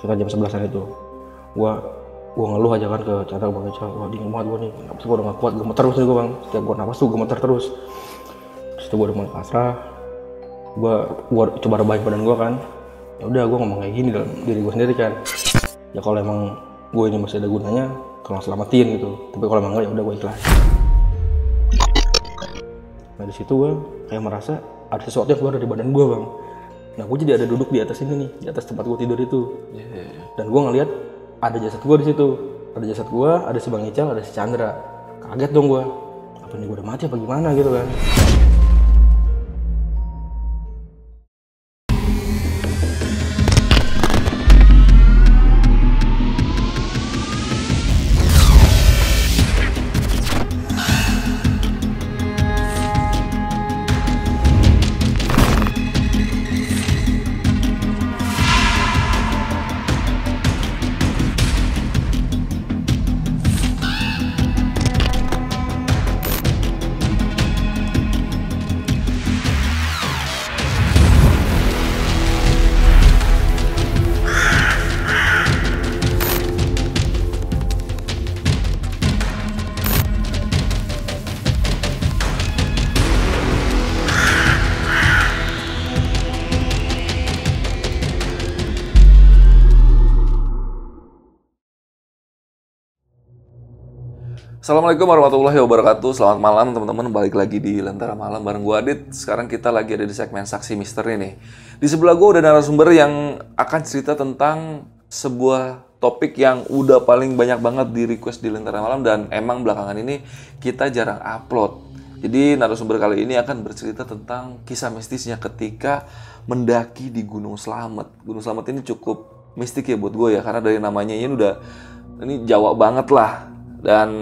sekitar jam 11-an itu. Gua ngeluh aja kan ke Chandra, Bang Ical, wah dingin banget gua nih, napas gua udah gak kuat, gemeter terus nih gua Bang. Setiap gua napas tuh gemeter terus. Terus itu gua udah mulai pasrah, gua coba rebahin badan gua kan. Ya udah gua ngomong kayak gini dalam diri gua sendiri kan. Ya kalau emang gua ini masih ada gunanya, tolong selamatin gitu. Tapi kalau emang enggak ya udah gua ikhlas. Nah di situ gue kayak merasa ada sesuatu yang keluar dari badan gue Bang. Nah gue jadi ada duduk di atas ini nih, di atas tempat gue tidur itu. Dan gue ngeliat ada jasad gue di situ. Ada jasad gue, ada si Bang Ical, ada si Chandra. Kaget dong gue. Apa ini gue udah mati apa gimana gitu kan? Assalamualaikum warahmatullahi wabarakatuh. Selamat malam teman-teman, balik lagi di Lentera Malam bareng gue Adit. Sekarang kita lagi ada di segmen Saksi Misteri nih. Di sebelah gue udah narasumber yang akan cerita tentang sebuah topik yang udah paling banyak banget di request di Lentera Malam. Dan emang belakangan ini kita jarang upload. Jadi narasumber kali ini akan bercerita tentang kisah mistisnya ketika mendaki di Gunung Slamet. Gunung Slamet ini cukup mistik ya buat gue ya, karena dari namanya ini Jawa banget lah. Dan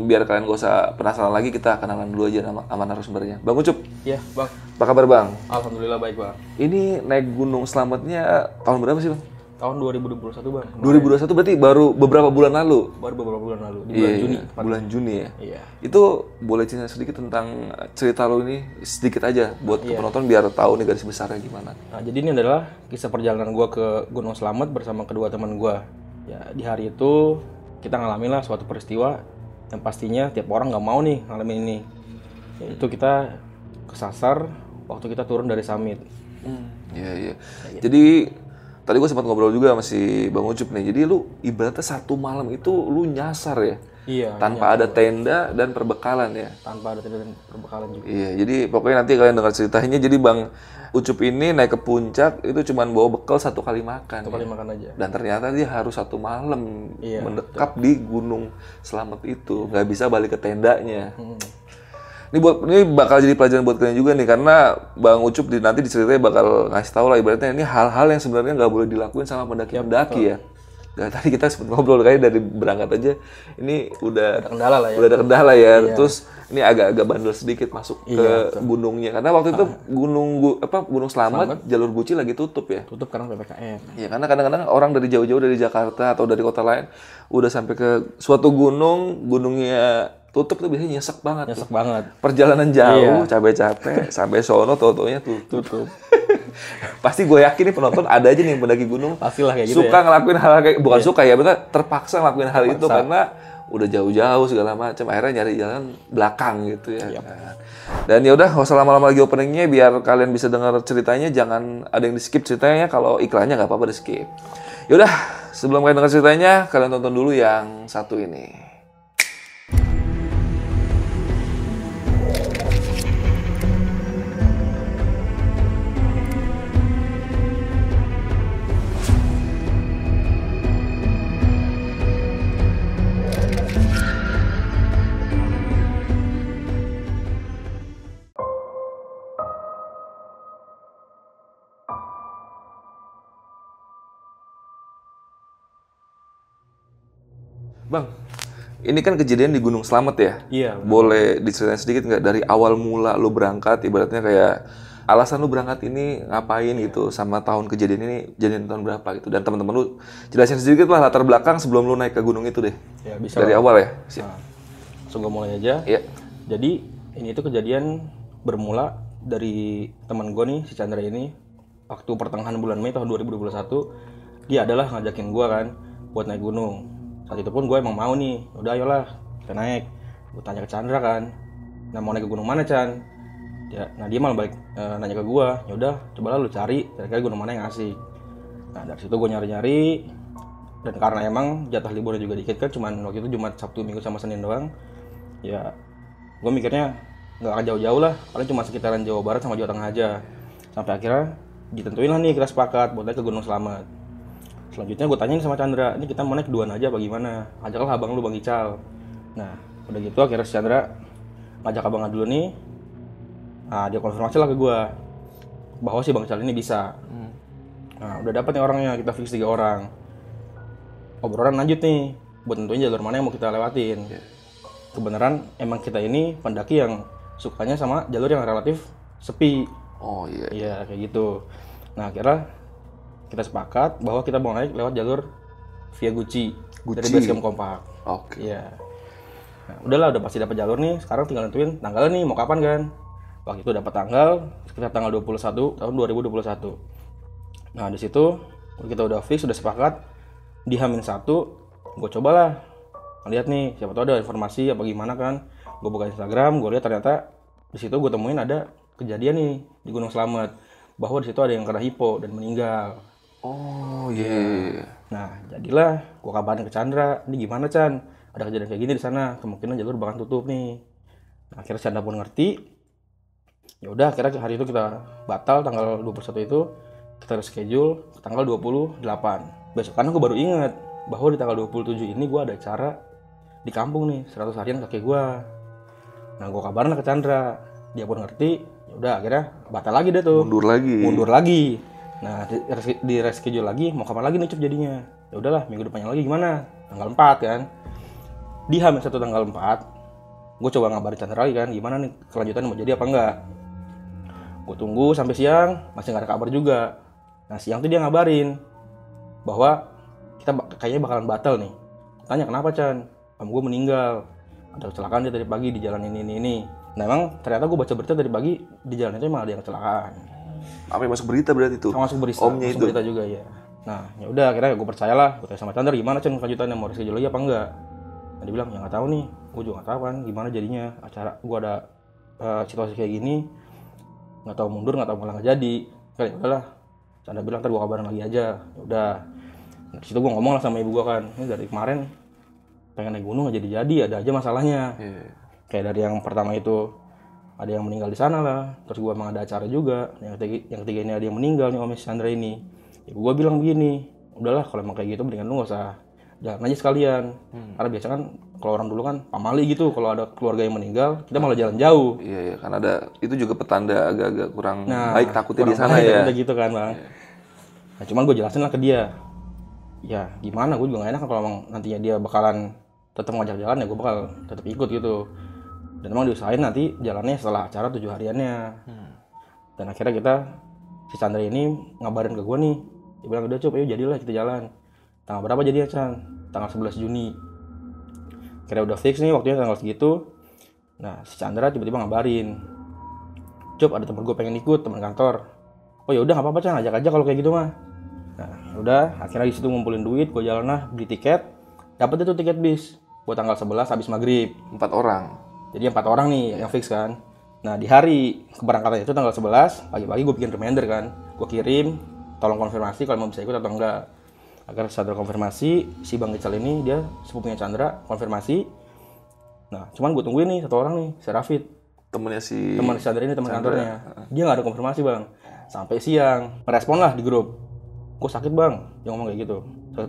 biar kalian gak usah penasaran lagi, kita kenalan dulu aja sama narasumbernya. Bang Ucup. Iya Bang. Apa kabar Bang? Alhamdulillah baik Bang. Ini naik Gunung Slametnya tahun berapa sih Bang? Tahun 2021 Bang. 2021 berarti baru beberapa bulan lalu? Baru beberapa bulan lalu, di bulan Juni. Bulan Juni ya? Iya. Itu boleh cerita sedikit tentang cerita lo ini, sedikit aja buat penonton biar tahu nih garis besarnya gimana. Nah jadi ini adalah kisah perjalanan gue ke Gunung Slamet bersama kedua teman gue. Ya di hari itu kita ngalamin lah suatu peristiwa yang pastinya tiap orang nggak mau nih ngalamin ini. Yaitu kita kesasar waktu kita turun dari summit. Iya. Jadi tadi gue sempat ngobrol juga sama si Bang Ucup nih. Jadi lu ibaratnya satu malam itu lu nyasar ya? Iya. Tanpa ada tenda dan perbekalan ya? Tanpa ada tenda dan perbekalan juga. Iya, jadi pokoknya nanti kalian dengar ceritanya. Jadi Bang Ucup ini naik ke puncak itu cuma bawa bekal satu kali makan. Satu kali makan aja. Dan ternyata dia harus satu malam mendekap betul. di Gunung Slamet itu, nggak bisa balik ke tendanya. Ini bakal jadi pelajaran buat kalian juga nih, karena Bang Ucup nanti diceritanya bakal ngasih tahu lah ibaratnya ini hal-hal yang sebenarnya nggak boleh dilakuin sama pendaki-pendaki ya. Dan tadi kita sempat ngobrol kayak dari berangkat aja, ini udah Ada kendala lah ya. Udah ada kendala ya. Terus ini agak-agak bandel sedikit masuk ke gunungnya, karena waktu itu Gunung Slamet jalur Guci lagi tutup ya. Tutup karena PPKM. Iya, karena kadang-kadang orang dari jauh-jauh dari Jakarta atau dari kota lain udah sampai ke suatu gunungnya tutup tuh biasanya nyesek banget. Nyesek banget. Perjalanan jauh, capek-capek, sampai sono tau-taunya tutup. Pasti gue yakin nih penonton ada aja nih yang pendaki gunung Pastilah kayak gitu suka ngelakuin hal kayak bukan suka ya, bener terpaksa ngelakuin hal itu karena udah jauh-jauh segala macam, akhirnya nyari jalan belakang gitu ya. Dan ya udah, nggak usah lama-lama lagi openingnya, biar kalian bisa dengar ceritanya. Jangan ada yang di skip ceritanya, kalau iklannya nggak apa-apa di skip. Ya udah, sebelum kalian dengar ceritanya, kalian tonton dulu yang satu ini. Bang, ini kan kejadian di Gunung Slamet ya? Iya. Boleh diceritain sedikit nggak dari awal mula lu berangkat, ibaratnya kayak alasan lu berangkat ini ngapain gitu, sama tahun kejadian ini kejadian tahun berapa gitu, dan teman-teman lu jelasin sedikit lah latar belakang sebelum lu naik ke gunung itu deh. Ya bisa. Dari awal ya? Langsung gue mulai aja. Iya. Jadi ini tuh kejadian bermula dari teman gue nih, si Chandra ini, waktu pertengahan bulan Mei tahun 2021. dia adalah ngajakin gue kan buat naik gunung. Saat itu pun gue emang mau nih, udah ayolah kita naik. Gue tanya ke Chandra kan, nah mau naik ke gunung mana Chan? Nah dia malah balik nanya ke gue, ya udah cobalah lu cari kira-kira gunung mana yang asik. Nah dari situ gue nyari-nyari, dan karena emang jatah liburnya juga dikit kan, cuman waktu itu Jumat, Sabtu, Minggu sama Senin doang. Ya gue mikirnya nggak akan jauh-jauh lah, paling cuma sekitaran Jawa Barat sama Jawa Tengah aja. Sampai akhirnya ditentuin lah nih, kita sepakat buat naik ke Gunung Slamet. Selanjutnya gue tanyain sama Chandra, ini kita mau naik duaan aja apa gimana? Ajaklah abang lu Bang Ical. Nah udah gitu akhirnya si Chandra ngajak abangnya dulu nih. Nah dia konfirmasi lah ke gue bahwa si Bang Ical ini bisa. Nah udah dapet nih orangnya, kita fix 3 orang. Obrolan lanjut nih buat tentuin jalur mana yang mau kita lewatin. Kebenaran emang kita ini pendaki yang sukanya sama jalur yang relatif sepi. Oh iya. Iya kayak gitu. Nah akhirnya kita sepakat bahwa kita mau naik lewat jalur via Gucci. Dari base camp Kompak. Oke. Iya. Nah, udahlah udah pasti dapat jalur nih. Sekarang tinggal nentuin tanggalnya nih mau kapan kan. Waktu itu dapat tanggal sekitar tanggal 21 tahun 2021. Nah di situ kita udah fix, udah sepakat di H-1 gue cobalah lihat nih siapa tahu ada informasi apa gimana kan. Gue buka Instagram, gue lihat ternyata di situ gue temuin ada kejadian nih di Gunung Slamet bahwa di situ ada yang kena hipo dan meninggal. Oh iya. Yeah. Nah jadilah gue kabarin ke Chandra, ini gimana Chan? Ada kejadian kayak gini di sana, kemungkinan jalur bakal tutup nih. Nah, akhirnya Chandra pun ngerti. Ya udah, akhirnya hari itu kita batal tanggal 21 itu kita reschedule ke tanggal 28. Besok karena gue baru inget bahwa di tanggal 27 ini gue ada acara di kampung nih, 100 harian kakek gue. Nah gue kabarin ke Chandra, dia pun ngerti. Ya udah akhirnya batal lagi deh tuh. Mundur lagi. Nah di reschedule lagi, mau kapan lagi nih Cup jadinya? Ya udahlah minggu depannya lagi gimana? Tanggal 4 kan. Di H-1 tanggal 4 gue coba ngabarin Chandra lagi kan, gimana nih kelanjutan mau jadi apa enggak. Gue tunggu sampai siang masih nggak ada kabar juga. Nah siang tuh dia ngabarin bahwa kita kayaknya bakalan batal nih. Tanya kenapa Chan? Om gue meninggal, ada kecelakaan dia tadi pagi di jalan ini. Nah emang ternyata gue baca berita dari pagi di jalan itu emang ada yang kecelakaan. Apa yang masuk berita berarti tuh? Masuk berita. Omnya masuk itu. Berita juga ya. Nah ya udah akhirnya gue percayalah. Gue tanya sama Chandra gimana Chan kelanjutannya, mau reschedule lagi apa enggak? Nah, dia bilang ya nggak tahu nih. Gue juga nggak tahu kan gimana jadinya acara. Gue ada situasi kayak gini, nggak tahu mundur nggak tahu malah nggak jadi. Kayak udahlah. Chandra bilang ntar gue kabarin lagi aja. Ya udah. Nah, di situ gue ngomong lah sama ibu gue kan, ini dari kemarin pengen naik gunung nggak jadi, ada aja masalahnya. Kayak dari yang pertama itu ada yang meninggal di sana lah, terus gue emang ada acara juga, yang ketiga ini ada yang meninggal nih Om Chandra ini. Ibu gue bilang begini, udahlah kalau emang kayak gitu mendingan lu nggak usah jalan aja sekalian. Karena biasa kan kalau orang dulu kan pamali gitu, kalau ada keluarga yang meninggal kita malah jalan jauh. Iya kan ada itu juga petanda agak-agak kurang baik takutnya di sana ya. ya. Gitu kan bang. Nah cuman gue jelasin lah ke dia. Ya gimana, gue juga gak enak kan kalau emang nantinya dia bakalan tetap ngajak jalan, ya gue bakal tetap ikut gitu. Dan emang diusahain nanti jalannya setelah acara 7 hariannya. Dan akhirnya si Chandra ini ngabarin ke gue nih, dia bilang udah Cup, ayo jadilah kita jalan. Tanggal berapa jadinya Chan? Tanggal 11 Juni. Kira udah fix nih waktunya tanggal segitu. Nah si Chandra tiba-tiba ngabarin, Cup ada temen gue pengen ikut, teman kantor. Oh ya udah nggak apa-apa Chan, ajak aja kalau kayak gitu mah. Nah udah akhirnya di situ ngumpulin duit, gue jalan lah beli tiket, dapet itu tiket bis buat tanggal 11 habis maghrib. 4 orang. Jadi 4 orang nih yang fix kan. Nah di hari keberangkatan itu tanggal 11 pagi-pagi gue bikin reminder kan, gue kirim tolong konfirmasi kalau mau bisa ikut atau enggak. Agar Chandra konfirmasi, si Bang Ical ini dia sepupunya Chandra konfirmasi. Nah cuman gue tungguin nih 1 orang nih, si Rafid, temen Chandra ini, teman kantornya. Dia nggak ada konfirmasi bang. Sampai siang merespon lah di grup, gue sakit bang, dia ngomong kayak gitu.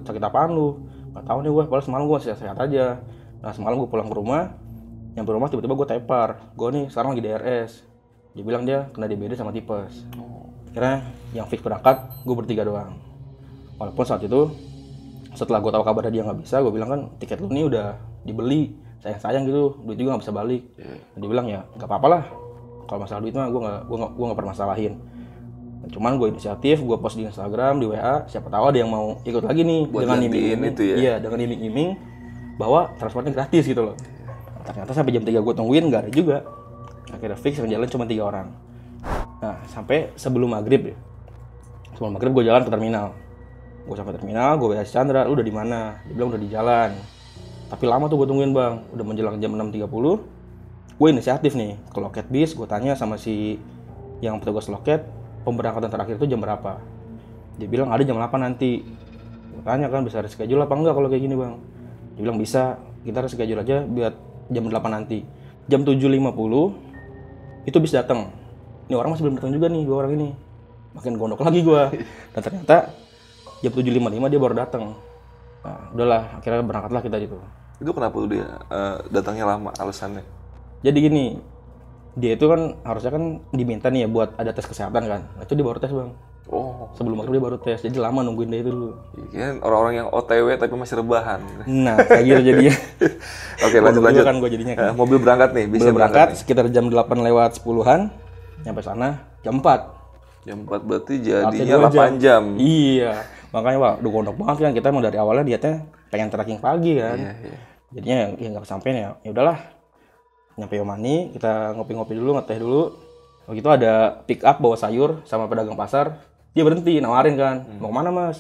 Sakit apaan lu? Gak tau nih gue, padahal semalam gue sehat-sehat aja. Nah semalam gue pulang ke rumah, nyampe rumah tiba-tiba gue tepar, gue nih sekarang lagi DRS. Dia bilang dia kena DBD sama tipes. Akhirnya yang fix berangkat gue bertiga doang. Walaupun saat itu setelah gue tahu kabarnya dia nggak bisa, gue bilang kan tiket lu nih udah dibeli, sayang gitu, duit juga nggak bisa balik. Dia bilang ya nggak apa-apa lah, kalau masalah duit mah gue nggak permasalahin. Cuman gue inisiatif, gue post di Instagram, di WA, siapa tahu ada yang mau ikut lagi nih. Buat dengan iming-iming itu ya? Iya, dengan iming-iming bahwa transportnya gratis gitu loh. Ternyata sampai jam 3 gue tungguin nggak ada juga. Akhirnya fix yang jalan cuma 3 orang. Nah sampai sebelum maghrib ya, sebelum maghrib gue jalan ke terminal. Gue sampai terminal, gue WA si Chandra, lu udah di mana? Dia bilang udah di jalan. Tapi lama tuh gue tungguin bang, udah menjelang jam 6.30. Gue inisiatif nih ke loket bis, gue tanya sama si yang petugas loket, pemberangkatan terakhir itu jam berapa? Dia bilang ada jam 8 nanti. Gue tanya kan bisa reschedule apa enggak kalau kayak gini bang? Dia bilang bisa, kita reschedule aja biar jam 8 nanti. Jam 7.50 itu bis datang. Ini orang masih belum datang juga nih, 2 orang ini. Makin gondok lagi gue. Dan ternyata jam 7.55 dia baru datang. Nah, udahlah, akhirnya berangkatlah kita gitu. Itu kenapa tuh dia datangnya lama alasannya? Jadi gini, dia itu kan harusnya kan diminta nih ya buat ada tes kesehatan kan. Nah, itu dia baru tes bang. Oh, Sebelum maghrib dia baru tes, jadi lama nungguin dia itu dulu. kan orang-orang yang OTW tapi masih rebahan. Nah, kayak gitu jadinya. Oke, lanjut. Kan gue jadinya kan. Mobil berangkat nih, bisa Belum berangkat nih. sekitar jam 8 lewat 10-an, nyampe sana jam 4. Jam 4 berarti Artinya jadinya 8 jam. Iya, makanya wah, udah gondok banget kan kita emang dari awalnya niatnya pengen trekking pagi kan. Iya, iya. Jadinya ya nggak kesampean ya. Ya udahlah, nyampe Yomani kita ngopi-ngopi dulu, ngeteh dulu. Begitu ada pick up bawa sayur sama pedagang pasar, dia berhenti nawarin kan, mau kemana mas?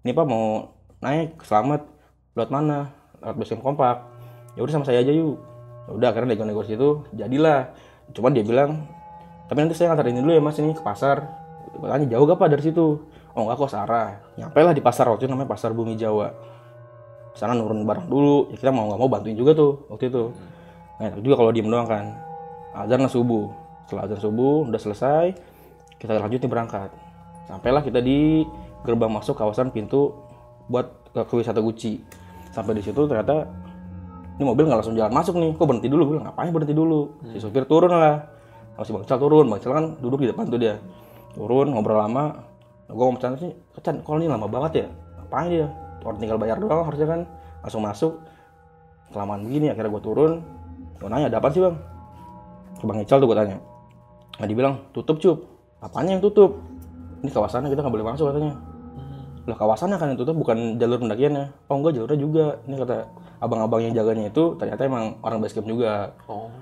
Ini pak mau naik, selamat. Lewat mana? Lewat basecamp kompak. Ya udah sama saya aja yuk. Ya udah, akhirnya nego-nego situ, jadilah. Cuman dia bilang, tapi nanti saya nganterin dulu ya mas ini ke pasar. Gue tanya jauh gak pak dari situ? Oh enggak kok, searah. Nyampe lah di pasar waktu itu namanya Pasar Bumi Jawa. Sana nurun barang dulu, ya kita mau nggak mau bantuin juga tuh waktu itu. Nah juga kalau diem doang kan. Azan subuh. Setelah azan subuh udah selesai, kita lanjut nih berangkat. Sampailah kita di gerbang masuk kawasan pintu buat ke wisata Gucci. Sampai di situ ternyata ini mobil nggak langsung jalan masuk nih, kok berhenti dulu? Gue bilang ngapain berhenti dulu? Si supir turun lah, masih Bang Ical turun, Bang Ical kan duduk di depan tuh dia. Turun ngobrol lama, gue ngomong Chan sih, Chan kalau ini lama banget ya? Ngapain dia? Orang tinggal bayar doang harusnya kan, langsung masuk. Kelamaan begini, akhirnya gue turun, gue nanya ada apa sih bang? Ke Bang Ical tuh gue tanya. Nah dia bilang tutup cup. Apanya yang tutup? Ini kawasannya kita nggak boleh masuk katanya. Lah kawasannya kan yang tutup, bukan jalur pendakiannya. Oh enggak, jalurnya juga. Ini kata abang-abang yang jaganya itu ternyata emang orang basecamp juga. Oh.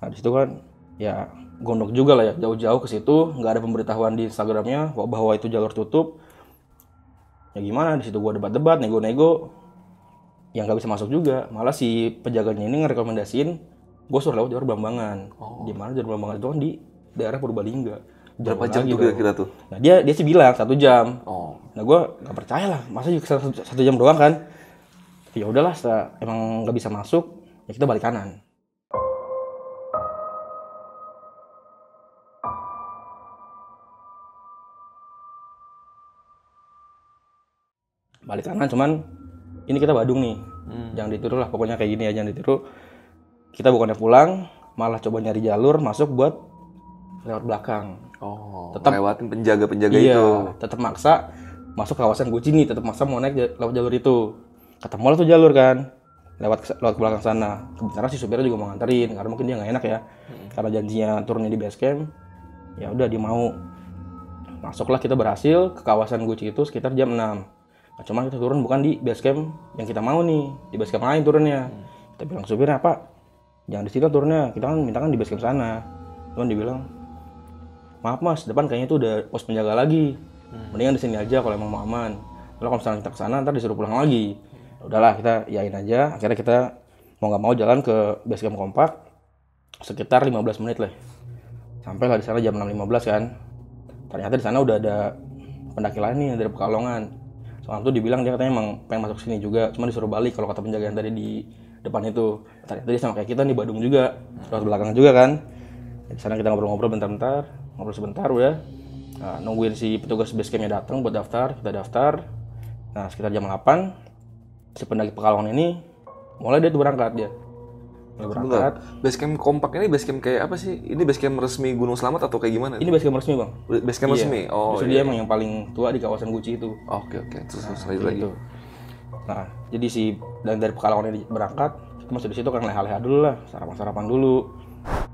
Nah di situ kan ya gondok juga lah ya, jauh-jauh ke situ, nggak ada pemberitahuan di Instagramnya bahwa itu jalur tutup. Ya gimana, di situ gua debat-debat, nego-nego, yang nggak bisa masuk juga. Malah si penjaganya ini ngerekomendasiin gue suruh lewat jalur Blambangan. Di mana jalur Blambangan itu kan di daerah Purbalingga. Berapa jam tuh kira-kira tuh? Nah dia sih bilang 1 jam. Oh. Nah gue nggak percaya lah, masa juga 1 jam doang kan? Ya udahlah, setelah emang nggak bisa masuk, ya kita balik kanan. Balik kanan, cuman ini kita Badung nih. Jangan ditiru lah, pokoknya kayak gini ya, jangan ditiru. Kita bukannya pulang, malah coba nyari jalur masuk buat lewat belakang. Oh, Tetap lewatin penjaga-penjaga iya, itu. tetap maksa masuk kawasan Gucci nih, tetap maksa mau naik lewat jalur itu. Ketemu lah tuh jalur kan, lewat ke belakang sana. Kebetulan si supirnya juga mau nganterin, karena mungkin dia nggak enak ya, karena janjinya turunnya di base camp. Ya udah dia mau. Masuklah, kita berhasil ke kawasan Gucci itu sekitar jam 6. Nah, cuman kita turun bukan di base camp yang kita mau nih, di base camp lain turunnya. Kita bilang supirnya, Pak, jangan di situ turunnya, kita kan minta kan di base camp sana. Cuman dibilang, maaf mas, depan kayaknya itu udah pos penjaga lagi. Mendingan di sini aja kalau emang mau aman. Kalau misalnya kita kesana, ntar disuruh pulang lagi. Udahlah, kita yain aja. Akhirnya kita mau nggak mau jalan ke base camp kompak sekitar 15 menit lah. Sampailah di sana jam 6.15 kan. Ternyata di sana udah ada pendaki lain nih dari Pekalongan. Soalnya tuh dibilang dia katanya emang pengen masuk sini juga, cuma disuruh balik kalau kata penjaga yang tadi di depan itu. Ternyata dia sama kayak kita nih, Badung juga, lewat belakang juga kan. Di sana kita ngobrol-ngobrol bentar-bentar, ngobrol sebentar udah. Nah, nungguin si petugas base campnya datang buat daftar, kita daftar. Nah sekitar jam 8, si pendaki Pekalongan ini mulai dia tuh berangkat dia. Berangkat. Basecamp kompak ini basecamp kayak apa sih? Ini basecamp resmi Gunung Slamet atau kayak gimana? Ini base camp resmi bang. Basecamp resmi? Oh justru dia emang yang paling tua di kawasan Gucci itu. Oke. Terus lagi. Gitu. Nah, jadi dari Pekalongan ini berangkat, kita masih di situ kan leha-leha dulu lah, sarapan dulu.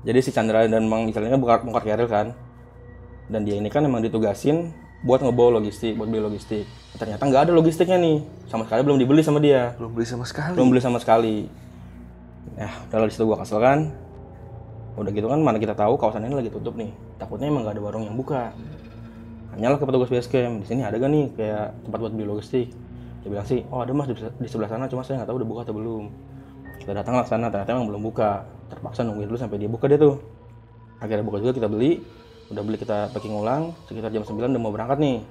Jadi si Chandra dan Bang Ical ini bongkar keril kan, dan dia ini kan emang ditugasin buat ngebawa logistik, buat beli logistik. Ternyata nggak ada logistiknya nih, sama sekali belum dibeli sama dia. Belum beli sama sekali. Ya, udah di situ gua kesel kan. Udah gitu kan, mana kita tahu kawasan ini lagi tutup nih. Takutnya emang nggak ada warung yang buka. Nah, Nanyalah ke petugas base camp, di sini ada gak nih kayak tempat buat beli logistik? Dia bilang sih, oh ada mas di sebelah sana, cuma saya nggak tahu udah buka atau belum. Kita datang lah ke sana, ternyata emang belum buka. Terpaksa nungguin dulu sampai dia buka dia tuh. Akhirnya buka juga, kita beli. Udah beli, kita packing ulang. Sekitar jam 9 udah mau berangkat nih.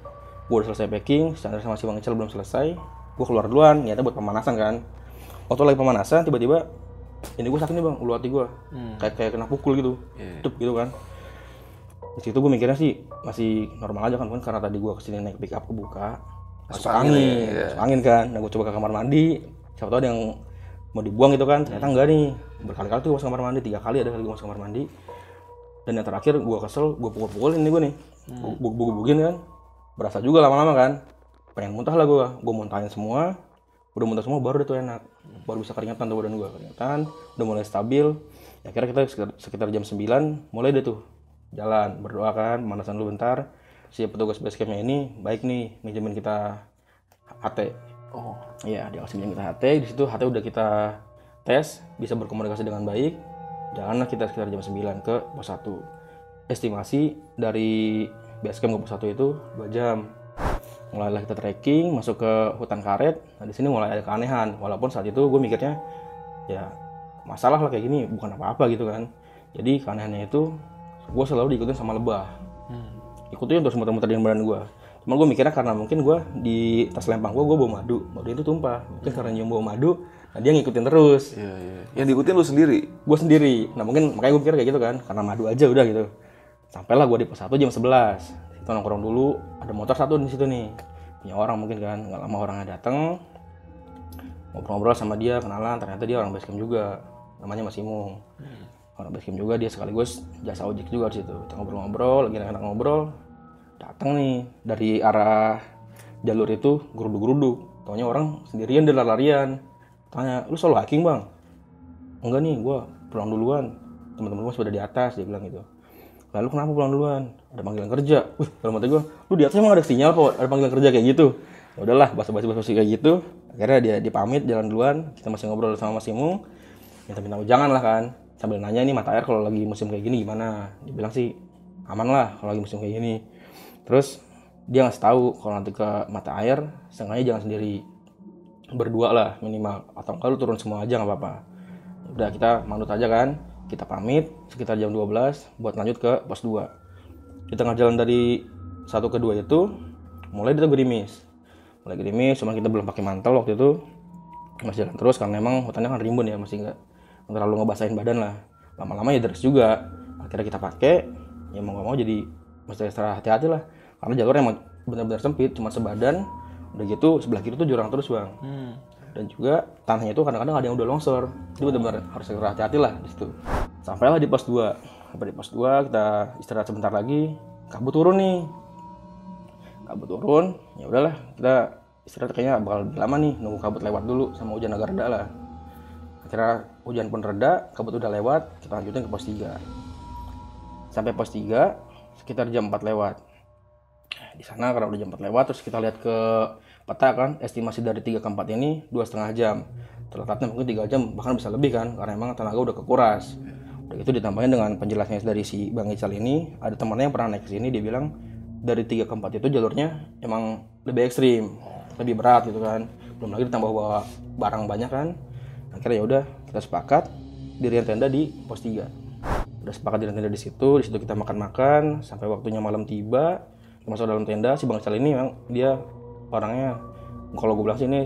Gue udah selesai packing, Chandra sama si Bang Ical belum selesai. Gue keluar duluan, niatnya buat pemanasan kan. Waktu lagi pemanasan, tiba-tiba ini gue sakit nih bang, ulu hati gue. Kayak kena pukul gitu, tup gitu kan. Di situ gue mikirnya sih masih normal aja kan, karena tadi gue kesini naik pick up kebuka. Masuk angin kan. Nah gue coba ke kamar mandi, siapa tahu ada yang mau dibuang gitu kan, ternyata enggak nih. Berkali-kali tuh gue masuk kamar mandi, 3 kali ada kali gue masuk kamar mandi. Dan yang terakhir gue kesel, gue pukul-pukulin nih gue nih, gue gebukin kan. Berasa juga lama-lama kan, pengen muntah lah gue muntahin semua. Udah muntah semua baru udah tuh enak, baru bisa keringatan tuh badan gue, keringatan, udah mulai stabil. Akhirnya kita sekitar jam 9 mulai deh tuh jalan, berdoa kan, pemanasan dulu bentar. Si petugas base campnya ini baik nih, minjemin kita HT. Oh iya, dia kasih minjem kita HT. Di situ HT udah kita tes, bisa berkomunikasi dengan baik. Jalanlah kita sekitar jam 9 ke pos 1. Estimasi dari base camp ke pos 1 itu 2 jam. Mulailah kita trekking masuk ke hutan karet. Nah di sini mulai ada keanehan, walaupun saat itu gue mikirnya ya masalah lah kayak gini bukan apa-apa gitu kan. Jadi keanehannya itu gue selalu diikutin sama lebah. Ikutin terus muter-muter di badan gue. Cuma gue mikirnya karena mungkin gue di tas lempang gue bawa madu itu tumpah. Mungkin karena nyium bawa madu, nah dia ngikutin terus. iya. Yang diikutin lu sendiri? Gue sendiri. Nah mungkin makanya gue pikir kayak gitu kan, karena madu aja udah gitu. Sampailah gue di pos 1 jam 11. Kita nongkrong dulu, ada motor satu di situ nih, punya orang mungkin kan. Nggak lama orangnya datang, ngobrol-ngobrol sama dia, kenalan. Ternyata dia orang base camp juga, namanya Mas Imung. Orang base camp juga, dia sekaligus jasa ojek juga di situ. Kita ngobrol-ngobrol, lagi enak ngobrol. Datang nih dari arah jalur itu geruduk-geruduk. Taunya orang sendirian, dia lari-larian. Tanya, lu solo hiking bang? Enggak nih, gue pulang duluan. Teman-teman gue sudah di atas, dia bilang gitu. Lalu kenapa pulang duluan? Ada panggilan kerja. Dalam hati gue, lu di atas emang ada sinyal kok, ada panggilan kerja kayak gitu. Ya udahlah, basa-basi kayak gitu. Akhirnya dia dipamit jalan duluan. Kita masih ngobrol sama Mas Imung, minta-minta ujangan lah kan. Sambil nanya ini mata air kalau lagi musim kayak gini gimana? Dia bilang sih aman lah kalau lagi musim kayak gini. Terus dia ngasih tahu kalau nanti ke mata air, sengaja jangan sendiri, berdua lah minimal, atau kalau turun semua aja nggak apa-apa. Udah kita manut aja kan. Kita pamit sekitar jam 12 buat lanjut ke pos 2. Di tengah jalan dari 1 ke 2 itu mulai kita gerimis. Cuma kita belum pakai mantel waktu itu. Masih jalan terus karena emang hutannya kan rimbun ya, masih nggak terlalu ngebasahin badan lah. Lama-lama ya deres juga. Akhirnya kita pakai, ya mau nggak mau jadi mesti extra hati-hati lah. Karena jalurnya emang benar-benar sempit, cuma sebadan. Udah gitu sebelah kiri tuh jurang terus bang. Dan juga tanahnya itu kadang-kadang ada yang udah longsor. Jadi benar-benar harus hati-hati lah di situ. Sampailah di pos 2. Sampai di pos 2 kita istirahat sebentar lagi. Kabut turun nih. Ya udahlah, kita istirahat kayaknya bakal lebih lama nih, nunggu kabut lewat dulu sama hujan agak reda lah. Akhirnya hujan pun reda, kabut udah lewat, kita lanjutin ke pos 3. Sampai pos 3 sekitar jam 4 lewat. Di sana karena udah jam 4 lewat, terus kita lihat ke peta kan, estimasi dari 3 ke 4 ini 2,5 jam. Terletaknya mungkin 3 jam, bahkan bisa lebih kan, karena emang tenaga udah kekuras. Udah gitu ditambahin dengan penjelasannya dari si Bang Ical ini, ada temannya yang pernah naik ke sini, dia bilang dari 3 ke 4 itu jalurnya emang lebih ekstrim, lebih berat gitu kan. Belum lagi ditambah bawa barang banyak kan. Akhirnya ya udah kita sepakat dirian tenda di pos 3. Udah sepakat dirian tenda di situ kita makan-makan sampai waktunya malam tiba. Masuk dalam tenda, si Bang Ical ini memang dia orangnya, kalau gue bilang sih ini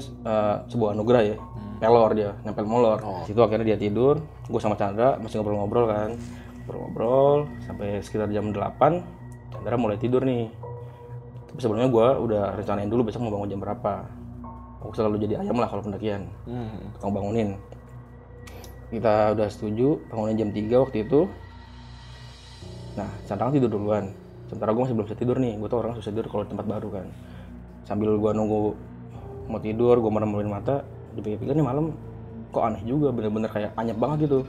sebuah anugerah ya. Pelor dia, nempel molor. Situ akhirnya dia tidur, gue sama Chandra masih ngobrol-ngobrol kan. Ngobrol sampai sekitar jam 8, Chandra mulai tidur nih. Tapi sebelumnya gue udah rencanain dulu besok mau bangun jam berapa. Aku selalu jadi ayam lah kalau pendakian, tukang bangunin. Kita udah setuju, bangunin jam 3 waktu itu. Nah, Chandra kan tidur duluan. Sementara gue masih belum bisa tidur nih, gue tuh orang susah tidur kalau di tempat baru kan. Sambil gue nunggu mau tidur, gue merem-meremin mata, dipikir-pikir nih malam kok aneh juga, bener-bener kayak anyep banget gitu.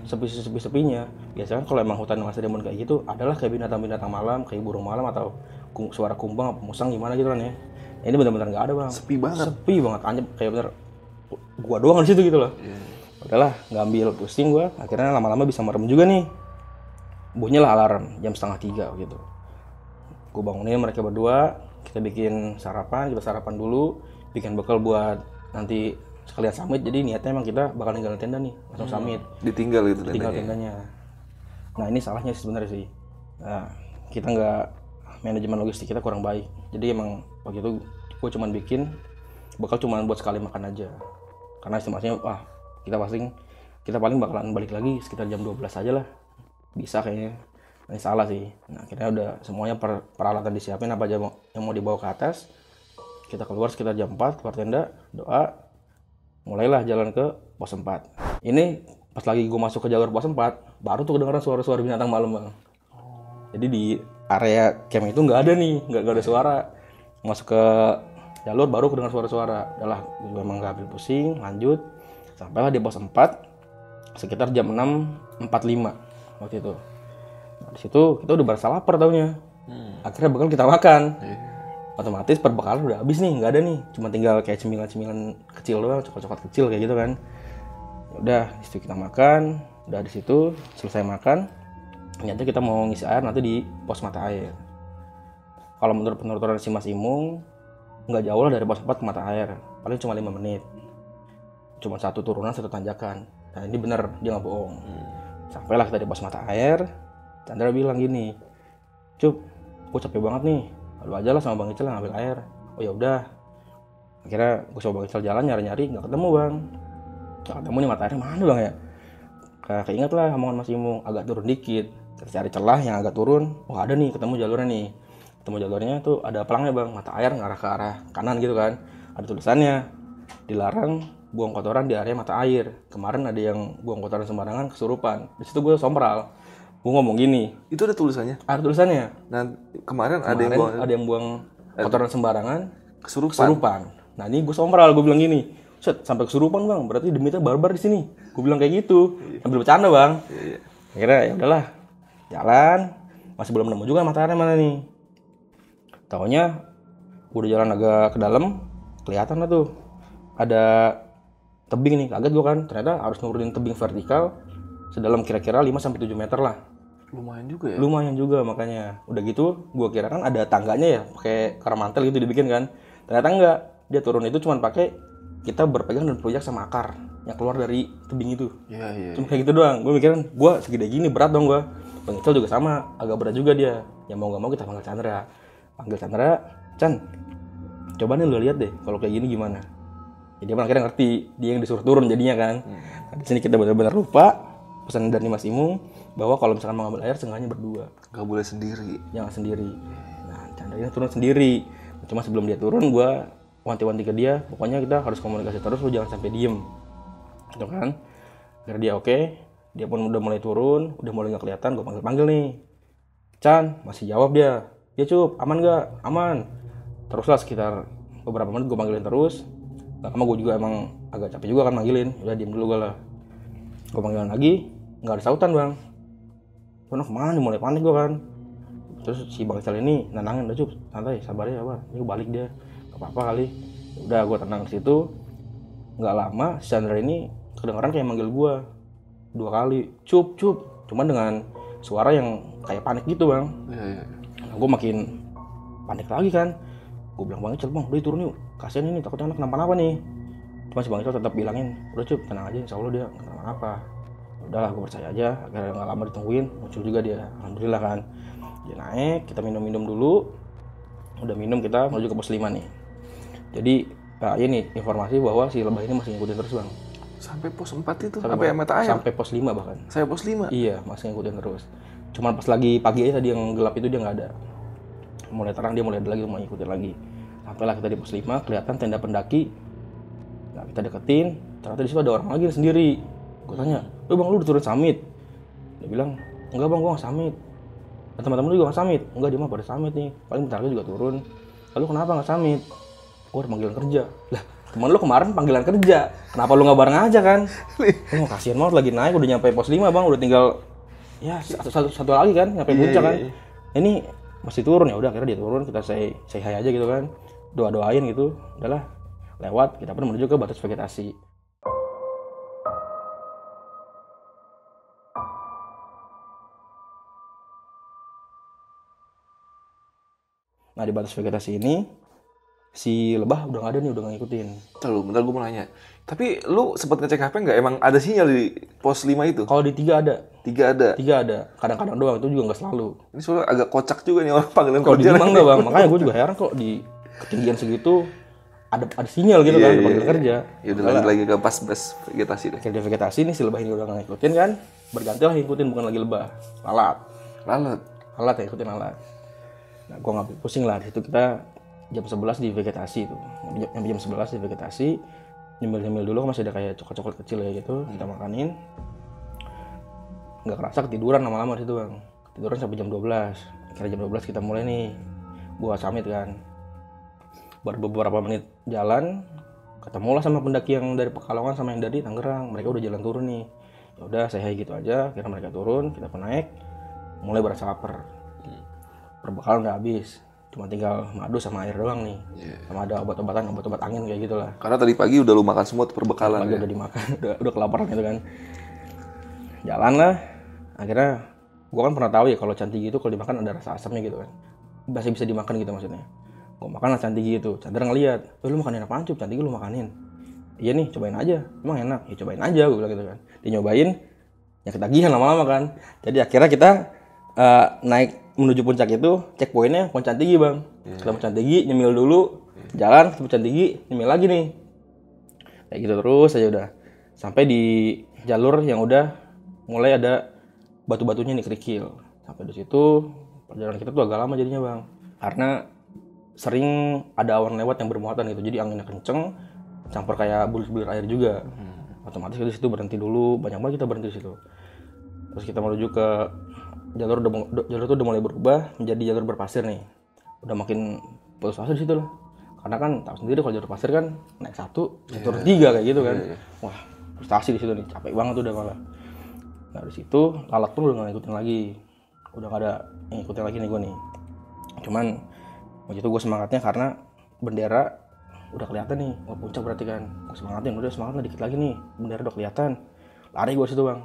Sepi-sepinya. Biasanya kalau emang hutan masih rimbun kayak gitu, adalah kayak binatang-binatang malam, kayak burung malam atau suara kumbang apa musang gimana gitu kan ya. Nah, ini bener-bener nggak ada bang. Sepi banget, anyep, kayak bener gua doang di situ gitu loh. Udahlah, nggak ambil pusing gue, akhirnya lama-lama bisa merem juga nih. Bunyilah alarm jam 2:30 gitu. Gue bangunin mereka berdua, kita bikin sarapan, kita sarapan dulu, bikin bekal buat nanti sekalian summit. Jadi niatnya emang kita bakal ninggalin tenda nih, langsung summit. Ditinggal gitu Tinggal tendanya. tendanya. Nah ini salahnya sih sebenarnya sih. Nah, kita nggak, manajemen logistik kita kurang baik. Jadi emang waktu itu gue cuman bikin bekal cuman buat sekali makan aja. Karena estimasinya wah kita paling bakalan balik lagi sekitar jam 12 aja lah. Bisa kayaknya. Nah, ini salah sih. Nah akhirnya udah semuanya peralatan disiapin apa aja yang mau dibawa ke atas. Kita keluar sekitar jam 4, keluar tenda, doa. Mulailah jalan ke pos 4. Ini pas lagi gue masuk ke jalur pos 4, baru tuh kedengeran suara-suara binatang malam bang. Jadi di area camp itu nggak ada nih, nggak ada suara. Masuk ke jalur baru kedengar suara-suara. Udahlah, gue emang nggak ambil pusing, lanjut. Sampailah di pos 4 sekitar jam 6.45 waktu itu. Nah, di situ kita udah berasa lapar taunya. Akhirnya bekal kita makan. Otomatis perbekalan udah habis nih, nggak ada nih. Cuma tinggal kayak cemilan-cemilan kecil doang, coklat-coklat kecil kayak gitu kan. Udah, di situ kita makan. Udah di situ selesai makan. Ternyata kita mau ngisi air nanti di pos mata air. Kalau menurut penuturan si Mas Imung, nggak jauh lah dari pos 4 ke mata air. Paling cuma 5 menit. Cuma satu turunan, satu tanjakan. Nah ini bener, dia nggak bohong. Sampailah kita di pos mata air. Chandra bilang gini, Cup, gue capek banget nih. Lu aja lah sama Bang Ical ngambil air. Oh ya udah. Akhirnya gue sama Bang Ical jalan nyari-nyari, nggak ketemu bang. Nggak ketemu nih mata airnya mana bang ya? Keinget lah omongan Mas Imung, agak turun dikit. Kita cari celah yang agak turun. Oh ada nih, ketemu jalurnya nih. Ketemu jalurnya tuh ada pelangnya bang, mata air ngarah ke arah kanan gitu kan. Ada tulisannya, dilarang buang kotoran di area mata air. Kemarin ada yang buang kotoran sembarangan kesurupan. Di situ gue sompral. Gue ngomong gini. Itu ada tulisannya? Ada tulisannya. Nah, kemarin ada yang buang kotoran sembarangan kesurupan. Nah ini gue sompral, gue bilang gini. Set, sampai kesurupan bang, berarti demitnya barbar di sini. Gue bilang kayak gitu, sambil bercanda bang. Akhirnya ya udahlah, jalan, masih belum nemu juga mata airnya mana nih. Taunya udah jalan agak ke dalam, kelihatan lah tuh ada tebing nih. Kaget gue kan, ternyata harus nurunin tebing vertikal sedalam kira-kira 5-7 meter lah. Lumayan juga ya? Lumayan juga makanya. Udah gitu, gue kira kan ada tangganya ya, pakai karamantel gitu dibikin kan. Ternyata enggak, dia turun itu cuma pakai kita berpegang dan berpijak sama akar yang keluar dari tebing itu. Iya. Cuma kayak gitu doang. Gue mikirin, gue segede gini berat dong gue. Bang Ical juga sama, agak berat juga dia. Ya mau nggak mau kita panggil Chandra. Chan, coba nih lu lihat deh kalau kayak gini gimana. Jadi dia akhirnya ngerti, dia yang disuruh turun jadinya kan. Nah, di sini kita benar-benar lupa pesan dari Mas Imung bahwa kalau misalkan mau ngambil air sengaja berdua. Gak boleh sendiri. Jangan sendiri. Nah, Chandra ini turun sendiri. Cuma sebelum dia turun, gue wanti-wanti ke dia, pokoknya kita harus komunikasi terus, lu jangan sampai diem. Gitu kan. Akhirnya dia oke. Dia pun udah mulai turun, udah mulai gak kelihatan, gue panggil-panggil nih. Chan, masih jawab dia. Ya Cup, aman gak? Aman. Teruslah sekitar beberapa menit gue panggilin terus. Gak lama gue juga emang agak capek juga kan manggilin. Udah diem dulu gue lah. Gue panggilin lagi, gak ada sautan bang. Karena kemana nih, mulai panik gue kan. Terus si Bang Ical ini nenangin, udah Cup, santai, sabar ya Bang. Ini gue balik dia. Gak apa-apa kali. Udah gue tenang di situ. Gak lama si Chandra ini kedengeran kayak manggil gue 2 kali. Cup. Cuman dengan suara yang kayak panik gitu bang. Iya. Nah, gue makin panik lagi kan. Gue bilang Bang Ical, bang udah turun yuk. Kasian ini takutnya anak kenapa-napa nih. Cuma si Bang Ical tetap bilangin, udah Cup tenang aja, insya Allah dia gak kenapa-napa. Udahlah gue percaya aja. Akhirnya gak lama ditungguin, muncul juga dia. Alhamdulillah kan. Dia naik, kita minum-minum dulu. Udah minum kita menuju ke pos 5 nih. Jadi ini informasi bahwa si lebah ini masih ngikutin terus bang. Sampai pos 4 itu? Sampai mata air? Sampai pos 5 bahkan. Sampai pos 5? Iya, masih ngikutin terus. Cuman pas lagi pagi aja tadi yang gelap itu dia nggak ada. Mulai terang dia mulai ada lagi, mau ngikutin lagi. Sampailah kita di pos 5, kelihatan tenda pendaki. Nah kita deketin, ternyata di situ ada orang lagi sendiri. Gue tanya, bang lu udah turun summit? Dia bilang, enggak bang, gue nggak summit. Dan teman-teman lu juga nggak summit? Enggak, dia mah pada summit nih. Paling bentar lagi juga turun. Lalu kenapa nggak summit? Gue ada panggilan kerja. Lah, teman lu kemarin panggilan kerja. Kenapa lu nggak bareng aja kan? Oh, kasihan banget lagi naik, udah nyampe pos 5 bang, udah tinggal ya satu lagi kan, nyampe puncak kan. Ini masih turun, ya udah akhirnya dia turun, kita say hi aja gitu kan. Doa-doain gitu. Udahlah, lewat, kita pun menuju ke batas vegetasi. Nah di batas vegetasi ini si lebah udah nggak ada nih, udah nggak ngikutin. Bentar gue mau nanya. Tapi lu sempat ngecek HP nggak? Emang ada sinyal di pos 5 itu? Kalau di 3 ada. 3 ada. 3 ada. Kadang-kadang doang, itu juga nggak selalu. Ini soalnya agak kocak juga nih orang panggilan Kalau di kerja. 5 enggak bang, makanya gue juga heran kok di ketinggian segitu ada sinyal gitu kan, panggilan kerja. Ya udah lagi ke pas vegetasi deh. Kerja vegetasi nih si lebah ini udah nggak ngikutin kan, bergantilah ngikutin, bukan lagi lebah, lalat yang ngikutin lalat. Nah gue nggak pusing lah, di situ kita jam 11 di vegetasi itu, nyampe jam 11 di vegetasi, nyemil dulu, masih ada kayak coklat kecil ya gitu, kita makanin. Nggak kerasa ketiduran lama-lama di situ bang, ketiduran sampai jam 12. Akhirnya jam 12 kita mulai nih buat summit kan. Baru beberapa menit jalan, ketemulah sama pendaki yang dari Pekalongan sama yang dari Tangerang. Mereka udah jalan turun nih. Ya udah saya gitu aja, kira mereka turun, kita pun naik, mulai berasa lapar. Perbekalan udah habis, cuma tinggal madu sama air doang nih. Sama ada obat-obat angin kayak gitulah. Karena tadi pagi udah lu makan semua tuh perbekalan. Pagi udah dimakan, udah kelaparan gitu kan. Jalan lah, akhirnya gua kan pernah tahu ya kalau cantigi itu kalau dimakan ada rasa asamnya gitu kan. Masih bisa dimakan gitu maksudnya. Gua makan lah cantigi itu, Chandra ngeliat, lu makanin apaan Cup? Cantigi lu makanin. Iya nih, cobain aja, emang enak? Ya cobain aja, gue bilang gitu kan. Dia nyobain, ya ketagihan lama-lama kan. Jadi akhirnya kita naik menuju puncak itu, checkpointnya Pohon Cantigi bang. Kita Pohon Cantigi, nyemil dulu, jalan ke Pohon Cantigi, nyemil lagi nih. Kayak gitu terus aja udah. Sampai di jalur yang udah mulai ada batu-batunya nih kerikil. Sampai di situ perjalanan kita tuh agak lama jadinya bang. Karena sering ada awan lewat yang bermuatan gitu, jadi anginnya kenceng, campur kayak bulir-bulir air juga. Otomatis di situ berhenti dulu, banyak banget kita berhenti di situ. Terus kita menuju ke jalur tuh udah mulai berubah menjadi jalur berpasir nih. Udah makin putus asa di situ lah. Karena kan tahu sendiri kalau jalur pasir kan naik 1, turun 3 kayak gitu kan. Wah, frustasi di situ nih, capek banget udah malah. Nah di situ lalat pun udah nggak ngikutin lagi, udah nggak ada yang ngikutin lagi nih gue nih. Cuman waktu itu gue semangatnya karena bendera udah kelihatan nih, puncak berarti kan. Gue semangatin, udah semangatnya dikit lagi nih, bendera udah kelihatan. Lari gue situ bang,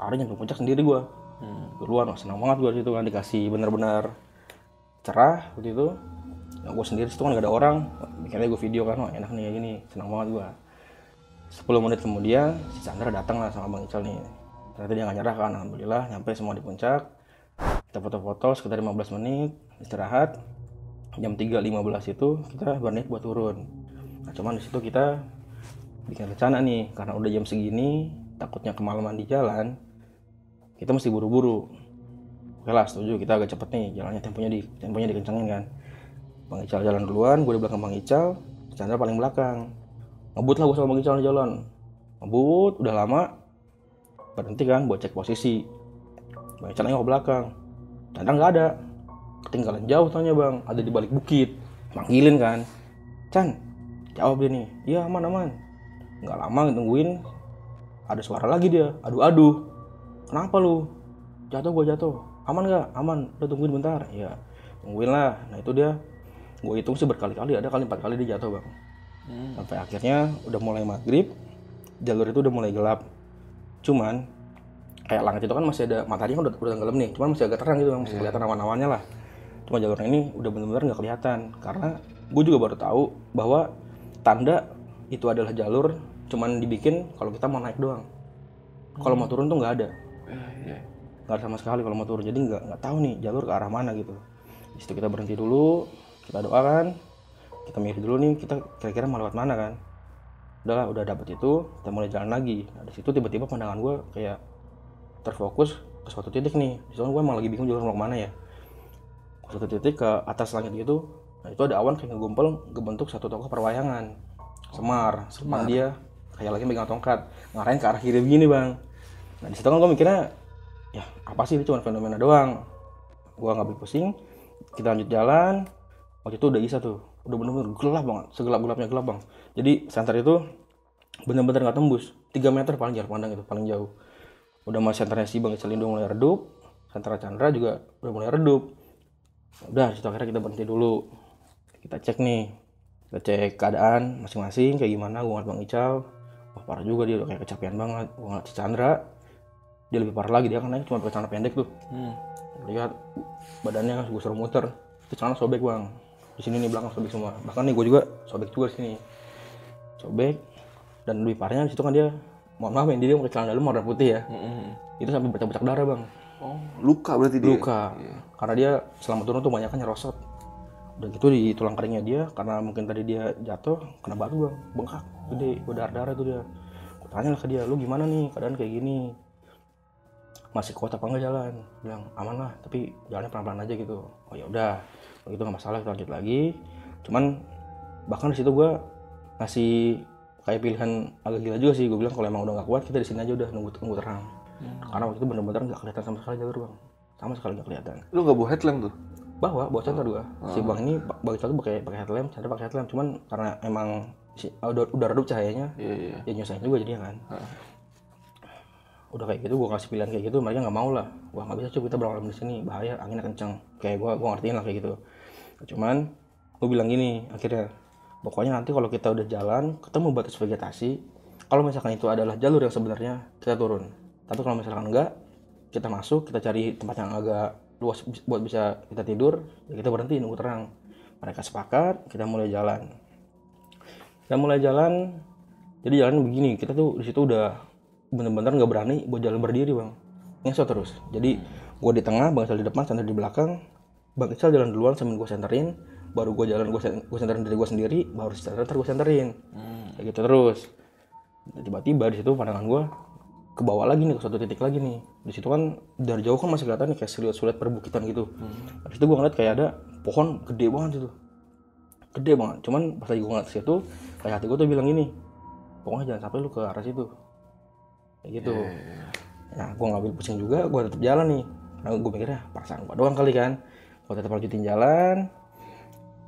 lari nyampe puncak sendiri gue. Duluan, senang banget gue situ kan, dikasih bener-bener cerah waktu itu. Nah, gue sendiri situ kan gak ada orang, mikirnya gue video kan, wah enak nih kayak gini, senang banget gue. 10 menit kemudian si Chandra datang lah sama Bang Ical nih. Ternyata dia gak nyerah kan, alhamdulillah nyampe semua di puncak. Kita foto-foto sekitar 15 menit, istirahat. Jam 3.15 itu kita berniat buat turun. Nah cuman di situ kita bikin rencana nih, karena udah jam segini, takutnya kemalaman di jalan, kita mesti buru-buru. Oke lah, setuju, kita agak cepet nih jalannya, temponya dikencengin kan. Bang Ical jalan duluan, gue di belakang Bang Ical, Chandra paling belakang. Ngebut lah gue sama Bang Ical jalan. Ngebut, udah lama, berhenti kan buat cek posisi. Bang Ical nengok ke belakang, Chandra nggak ada, ketinggalan jauh tanya bang, ada di balik bukit. Manggilin kan, Chan, jawab dia nih, iya aman. Nggak lama nungguin, ada suara lagi dia, aduh. Kenapa lu? Gue jatuh. Aman nggak? Aman. Udah tungguin bentar. Ya, tungguin lah. Nah itu dia. Gue hitung sih berkali-kali. Ada kali 4 kali dia jatuh bang. Sampai akhirnya udah mulai maghrib. Jalur itu udah mulai gelap. Cuman kayak langit itu kan masih ada matahari kan udah tenggelam nih. Cuman masih agak terang gitu bang. Masih kelihatan awan-awannya lah. Cuma jalurnya ini udah benar-benar nggak kelihatan. Karena gue juga baru tahu bahwa tanda itu adalah jalur. Cuman dibikin kalau kita mau naik doang. Kalau mau turun tuh nggak ada. Nggak ada sama sekali kalau mau turun, jadi nggak tahu nih jalur ke arah mana gitu. Di situ kita berhenti dulu, kita doakan, kita milih dulu nih kita kira-kira mau lewat mana kan. Udah dapet itu, kita mulai jalan lagi. Nah di situ tiba-tiba pandangan gue kayak terfokus ke suatu titik nih. Di situ gue emang lagi bingung jalur mau kemana ya. Ke suatu titik ke atas langit gitu, nah itu ada awan kayak ngebentuk satu tokoh perwayangan. Semar. Dia kayak lagi megang tongkat, ngarahin ke arah kiri begini bang. Nah di situ kan gue mikirnya, ya apa sih, itu cuma fenomena doang. Gue nggak ambil pusing, kita lanjut jalan. Waktu itu udah Isa tuh, udah bener-bener gelap banget, segelap-gelapnya gelap bang. Jadi center itu bener-bener nggak tembus, 3 meter paling jarak pandang itu, paling jauh. Udah mas senternya si Bang Ical mulai redup, senter Chandra juga udah mulai redup. Udah, situ akhirnya kita berhenti dulu. Kita cek nih, kita cek keadaan masing-masing kayak gimana. Gue ngeliat Bang Ical, wah parah juga dia, udah kayak kecapean banget. Gue ngeliat si Chandra, dia lebih parah lagi, dia kan naik cuma pakai celana pendek tuh. Lihat badannya gue suruh muter, Itu celana sobek bang. Di sini nih belakang sobek semua. Bahkan nih gue juga sobek juga sini. Sobek. Dan lebih parahnya di situ kan dia, mohon maaf ya, dia pakai celana dalam warna putih ya. Itu sampai bercak-bercak darah bang. Oh, luka berarti dia? Luka. Karena dia selama turun tuh banyak kan nyerosot. Udah gitu di tulang keringnya dia, karena mungkin tadi dia jatuh, kena batu bang. Bengkak, gede, berdarah-darah tuh dia. Gue tanya lah ke dia, lu gimana nih keadaan kayak gini? Masih kuat apa enggak jalan? Bilang aman lah, tapi jalannya pelan-pelan aja gitu. Oh ya udah, begitu nggak masalah, kita lanjut lagi. Cuman bahkan di situ gue ngasih kayak pilihan agak gila juga sih. Gue bilang kalau emang udah nggak kuat, kita di sini aja udah nunggu terang. Karena waktu itu bener-bener nggak kelihatan sama sekali jalur bang, sama sekali nggak kelihatan. Lu nggak bawa headlamp tuh? Bawa center gua. Si bang ini bagi satu pakai headlamp, center pakai headlamp. Cuman karena emang udah redup cahayanya, ya nyusahin juga jadinya kan. Udah kayak gitu, gua kasih pilihan kayak gitu, mereka nggak mau lah. Gua nggak bisa, kita berangkat di sini, bahaya, anginnya kencang. Kayak gua ngertiin lah kayak gitu. Cuman gua bilang gini, akhirnya pokoknya nanti kalau kita udah jalan, ketemu batas vegetasi, kalau misalkan itu adalah jalur yang sebenarnya, kita turun. Tapi kalau misalkan enggak, kita masuk, kita cari tempat yang agak luas buat bisa kita tidur, ya kita berhenti nunggu terang. Mereka sepakat, kita mulai jalan. Jadi jalan begini, kita tuh di situ udah bener-bener nggak berani buat jalan berdiri bang, ngesot terus. Jadi gue di tengah, Bang Ical di depan, Chandra di belakang. Bang Ical jalan duluan sambil gue senterin, baru gue jalan, gue senterin diri gue sendiri, baru si Chandra ntar gue senterin. Kayak gitu terus. Tiba-tiba di situ pandangan gue ke bawah lagi nih, ke suatu titik lagi nih. Di situ kan dari jauh kan masih kelihatan nih kayak siluet-siluet perbukitan gitu. Habis itu gue ngeliat kayak ada pohon gede banget situ. Gede banget. Cuman pas lagi gue ngeliat situ, kayak hati gue tuh bilang gini, pokoknya jangan sampai lu ke arah situ. Kayak gitu. Nah, gue ngambil pusing juga, gue tetap jalan nih. Nah, gue mikirnya perasaan gue doang kali kan. Gue tetap lanjutin jalan.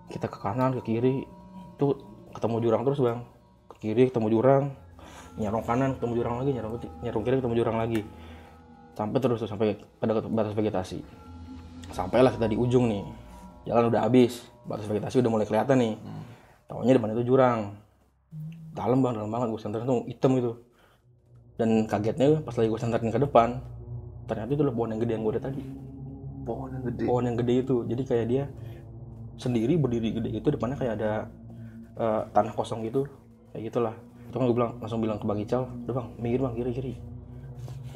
Kita ke kanan, ke kiri, tuh ketemu jurang terus bang. Ke kiri ketemu jurang, nyarong kanan ketemu jurang lagi, nyarong kiri ketemu jurang lagi, sampai terus tuh sampai pada batas vegetasi. Sampailah kita di ujung nih, jalan udah habis, batas vegetasi udah mulai kelihatan nih. Taunya depan itu jurang, dalam banget, gue senterin tuh hitam gitu. Dan kagetnya pas lagi gue senterin ke depan, ternyata itu pohon yang gede yang gue udah tadi. Pohon yang gede itu, jadi kayak dia sendiri berdiri gede itu, depannya kayak ada tanah kosong gitu, kayak gitulah. Itu kan gue langsung bilang ke Bang Ical, udah bang, minggir bang, kiri.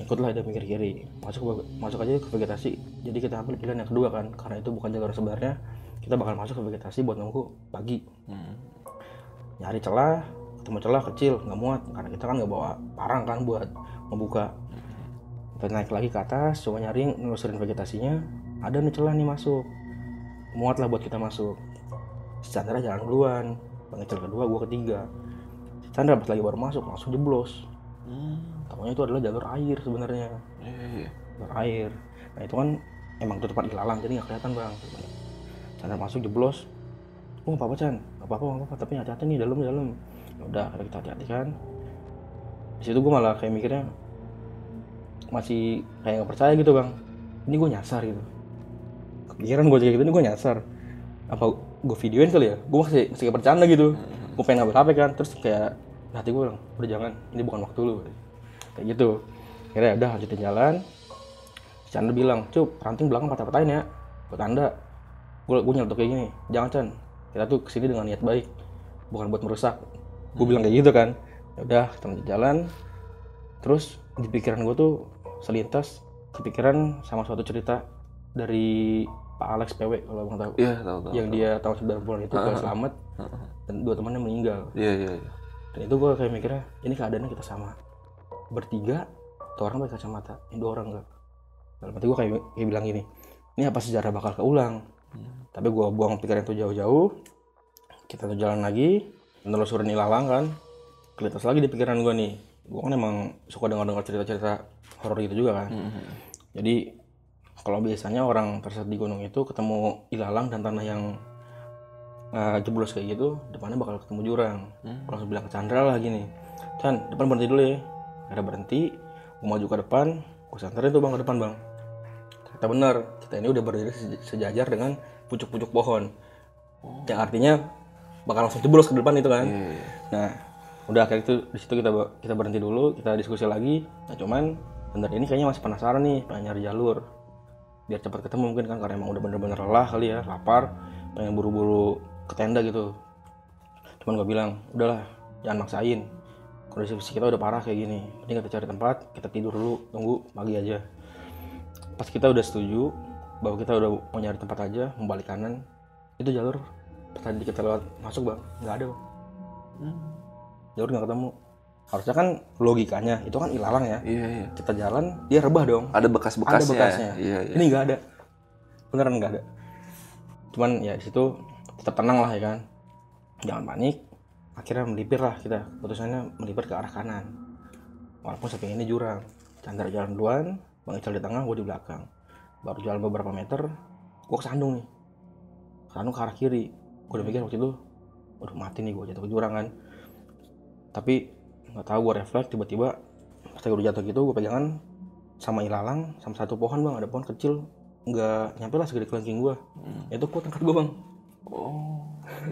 Ikutlah dia minggir kiri, masuk aja ke vegetasi. Jadi kita ambil pilihan yang kedua kan, karena itu bukan jalur sebenarnya, kita bakal masuk ke vegetasi buat nunggu pagi. Nyari celah, ketemu celah kecil, nggak muat, karena kita kan nggak bawa parang kan buat membuka. Kita naik lagi ke atas, coba nyari, nelusurin vegetasinya, ada nih celah nih masuk, muat lah buat kita masuk. Si Chandra jalan duluan, Bang Ical kedua, gue ketiga. Chandra pas lagi baru masuk langsung jeblos. Tahunya itu adalah jalur air sebenarnya. Jalur air. Nah itu kan emang itu tempat ilalang, jadi nggak kelihatan bang. Chandra masuk jeblos. Oh apa Chan? Apa-apa. Tapi hati-hati nih dalam. Udah kita hati-hati kan. Di situ gue malah kayak mikirnya masih kayak nggak percaya gitu bang. Ini gue nyasar gitu. Kepikiran gue kayak gitu, ini gue nyasar. Apa gue videoin kali ya? Gue masih kayak bercanda gitu. Gue pengen ngambil HP kan, terus kayak hati gue bilang, udah jangan, ini bukan waktu lu. Kayak gitu. Akhirnya udah lanjutin jalan. Chandra bilang, Cup, ranting belakang patah-patahin ya, buat tanda. Gue nyeletuk kayak gini, jangan Chan, kita tuh kesini dengan niat baik, bukan buat merusak. Gue bilang kayak gitu kan. Ya udah, kita lanjut jalan. Terus di pikiran gue tuh selintas kepikiran sama suatu cerita dari Pak Alex PW, kalau abang tahu. Iya, tahu. Yang dia tahun 90-an itu selamat dan 2 temannya meninggal. Iya. Dan itu gue kayak mikirnya, ini keadaannya kita sama. Bertiga, 2 orang pakai kacamata, ini 2 orang enggak. Dalam hati gue kayak bilang gini, ini apa sejarah bakal keulang? Tapi gue buang pikiran itu jauh-jauh. Kita tuh jalan lagi, nelusurin ilalang kan. Kelintas lagi di pikiran gue nih. Gue kan emang suka dengar cerita-cerita horor gitu juga kan. Jadi kalau biasanya orang tersesat di gunung itu ketemu ilalang dan tanah yang jeblos kayak gitu, depannya bakal ketemu jurang. Langsung bilang ke Chandra lah gini, Chan, depan berhenti dulu ya. Ada berhenti, gue maju ke depan, gue santerin tuh bang ke depan bang. Ternyata benar, kita ini udah berdiri sejajar dengan pucuk-pucuk pohon. Yang artinya bakal langsung jeblos ke depan itu kan. Nah, udah kayak itu di situ kita berhenti dulu, kita diskusi lagi. Nah cuman bener ini kayaknya masih penasaran nih, pengen nyari jalur. biar cepat ketemu mungkin kan, karena emang udah bener-bener lelah kali ya, lapar, pengen buru-buru ke tenda gitu. Cuman gue bilang, udahlah jangan maksain, kondisi fisik kita udah parah kayak gini, mending kita cari tempat, kita tidur dulu, tunggu pagi aja. Pas kita udah setuju bahwa kita udah mau nyari tempat aja, mau balik kanan, itu jalur tadi kita lewat masuk bang, nggak ada bang. Jalur nggak ketemu. Harusnya kan logikanya itu kan ilalang ya. Iya. Kita jalan, dia rebah dong. Ada bekas-bekasnya. Ada bekasnya. Iya. Ini nggak ada, beneran nggak ada. Cuman ya di situ tetap tenang lah ya kan, jangan panik. Akhirnya melipir lah kita, putusannya melipir ke arah kanan. Walaupun samping ini jurang. Chandra jalan duluan, Bang Ical di tengah, gue di belakang. Baru jalan beberapa meter, gue kesandung nih. Kesandung ke arah kiri. Gue udah mikir waktu itu, udah mati nih gue, jatuh ke jurang kan. Tapi nggak tahu gue refleks, tiba-tiba pas gue udah jatuh gitu, gue pegangan sama ilalang, sama satu pohon bang, ada pohon kecil, nggak nyampe lah segede kelingking gue. Itu kuat angkat gue bang. Oh,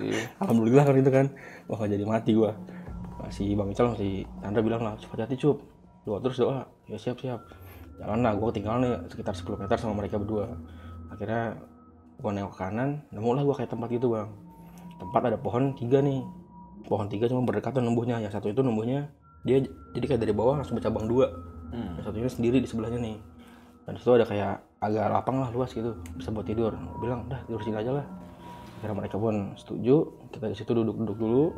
iya. Alhamdulillah kan itu kan, wah gak jadi mati gue. Si Bang Ical si Chandra bilang lah, cepat hati cup, doa terus doa. Ya siap. Jalan lah, gue ketinggalan nih sekitar 10 meter sama mereka berdua. Akhirnya gue nengok ke kanan, nemu lah gue kayak tempat gitu bang. Tempat ada pohon 3 nih, pohon 3 cuma berdekatan numbuhnya. Yang satu itu numbuhnya dia jadi kayak dari bawah langsung bercabang 2. Yang satunya sendiri di sebelahnya nih. Dan disitu ada kayak agak lapang lah, luas gitu, bisa buat tidur. Gue bilang udah tidur sini aja lah. Akhirnya mereka pun setuju, kita di situ duduk dulu,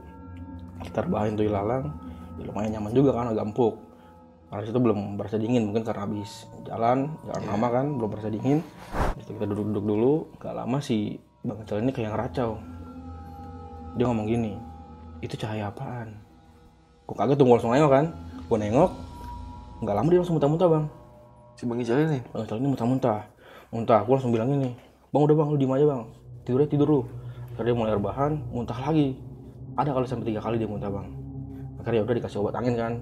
kita rebahin tuh ilalang. Ya, lumayan nyaman juga kan, agak empuk. Karena situ belum berasa dingin, mungkin karena habis jalan lama kan, belum berasa dingin. Jadi kita duduk dulu, gak lama si Bang Ical ini kayak ngeracau. Dia ngomong gini, itu cahaya apaan? Gue kaget tuh, gue langsung nengok kan. Gue nengok, gak lama dia langsung muntah-muntah bang. Si Bang Ical ini? Bang Ical ini muntah. Gue langsung bilang ini, bang udah bang, lu diem aja bang, tidur lu. Akhirnya dia mulai rebahan, muntah lagi. Ada kali sampai 3 kali dia muntah bang. Akhirnya udah dikasih obat angin kan,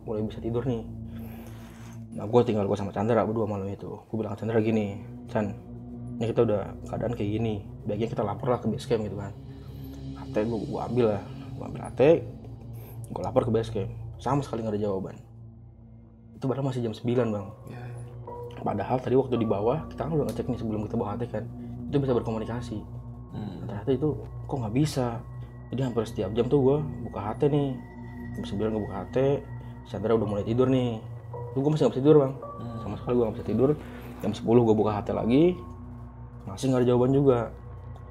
mulai bisa tidur nih. Nah gue sama Chandra berdua malam itu. Gue bilang ke Chandra gini, Chan, ini kita udah keadaan kayak gini, baiknya kita lapor lah ke base camp gitu kan. HT gue ambil HT, gue lapor ke base camp. Sama sekali gak ada jawaban. Itu padahal masih jam 9 bang. Padahal tadi waktu di bawah, kita kan udah ngecek nih sebelum kita bawa HT kan, itu bisa berkomunikasi. Ternyata itu kok nggak bisa. Jadi hampir setiap jam tuh gue buka HT nih. Jam 9 gue buka HT, Chandra udah mulai tidur nih. Itu gue masih nggak bisa tidur bang, sama sekali gue nggak bisa tidur. Jam 10 gue buka HT lagi, masih nggak ada jawaban juga.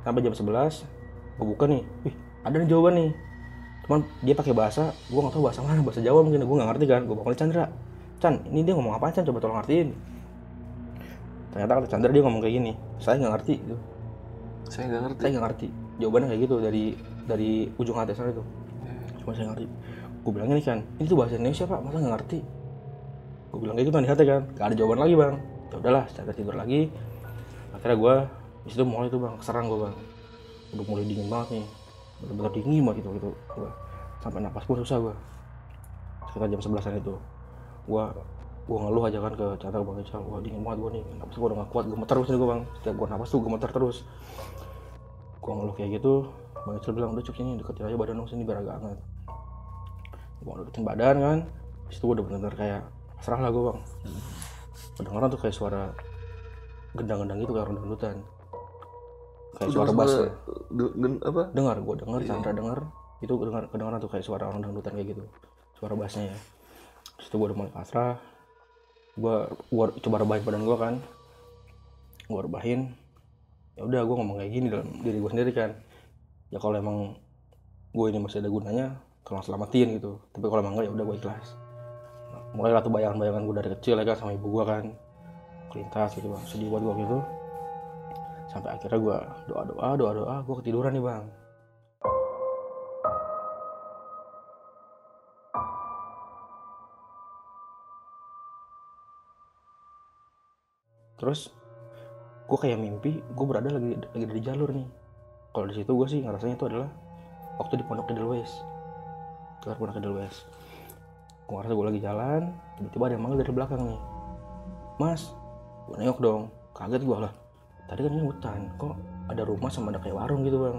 Sampai jam 11 gue buka nih, ada nih jawaban nih. Cuman dia pakai bahasa, gue nggak tahu bahasa mana, bahasa Jawa mungkin, gue nggak ngerti kan. Gue panggil Chandra, Chan, ini dia ngomong apa Chan? Coba tolong ngertiin. Ternyata kata Chandra dia ngomong kayak gini, saya nggak ngerti gitu. Saya nggak ngerti. Jawabannya kayak gitu dari ujung HT sana itu. Cuma saya ngerti. Gue bilang ini kan, ini tuh bahasa Indonesia pak, masa nggak ngerti? Gue bilang kayak gitu di HT kan, gak ada jawaban lagi bang. Ya udahlah, saya tidur lagi. Akhirnya gue di situ mulai tuh bang, keserang gue bang. Udah mulai dingin banget nih, bener-bener dingin banget gitu. Sampai napas pun susah gue. Sekitar jam 11-an itu, gue ngeluh aja kan ke Chandra, Bang Ical, wah dingin banget gue nih, napas gue udah gak kuat, gemeter terus nih gue bang. Setiap gue napas tuh gemeter terus. Gue ngeluh kayak gitu, Bang Ical bilang udah cukup sini, deketin aja badan lo sini biar agak hangat. Gue deketin badan kan, disitu gue udah bener-bener kayak pasrah lah gue bang. Kedengeran tuh kayak suara gendang-gendang gitu, kayak dangdutan, kayak suara bass. Apa? Gue denger, Chandra denger, itu kedengeran tuh kayak suara orang dangdutan kayak gitu, suara bassnya ya. Disitu gue udah mulai pasrah. Gue coba rebahin badan gue kan, gue rebahin. Ya udah gue ngomong kayak gini dalam diri gue sendiri kan, ya kalau emang gue ini masih ada gunanya, tolong selamatin gitu. Tapi kalau emang enggak ya udah gue ikhlas. Mulailah tuh bayangan-bayangan gue dari kecil ya kan, sama ibu gue kan, kelintas gitu bang, sedih buat gue gitu. Sampai akhirnya gue doa, gue ketiduran nih bang. Terus gue kayak mimpi, gue berada lagi di jalur nih. Kalau di situ gue sih ngerasanya itu adalah waktu di Pondok Edelweiss. Pondok Edelweiss. Gue ngerasa gue lagi jalan, tiba-tiba ada yang manggil dari belakang nih. Mas, gue nengok dong, kaget gue lah. Tadi kan ini hutan, kok ada rumah sama ada kayak warung gitu bang.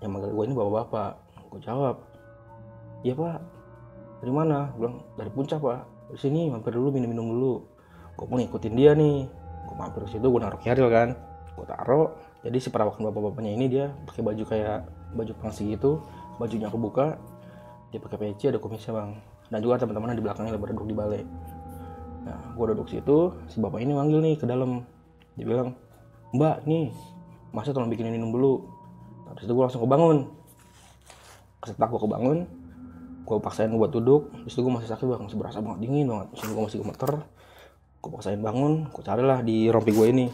Yang manggil gue ini bapak-bapak. Gue jawab, iya pak. Dari mana? Gue bilang dari Puncak pak. Di sini mampir dulu, minum dulu. Gue mau ngikutin dia nih. Gue mampir ke situ, gue naruh carrier kan, gue taruh. Jadi si perawakan bapak-bapaknya ini dia pakai baju kayak baju pangsi gitu, bajunya aku buka, dia pakai peci, ada kumisnya bang, dan juga teman-teman di belakangnya pada duduk di balai. Nah, gue duduk situ, si bapak ini manggil nih ke dalam, dia bilang, "Mbak, nih, Masnya tolong bikinin minum dulu." Nah, dari situ gue langsung kebangun. Setelah gue kebangun, gue paksain buat duduk. Terus gue masih sakit banget, masih berasa banget dingin banget. Terus gue masih gemeter. Gue paksain bangun, gue carilah di rompi gue ini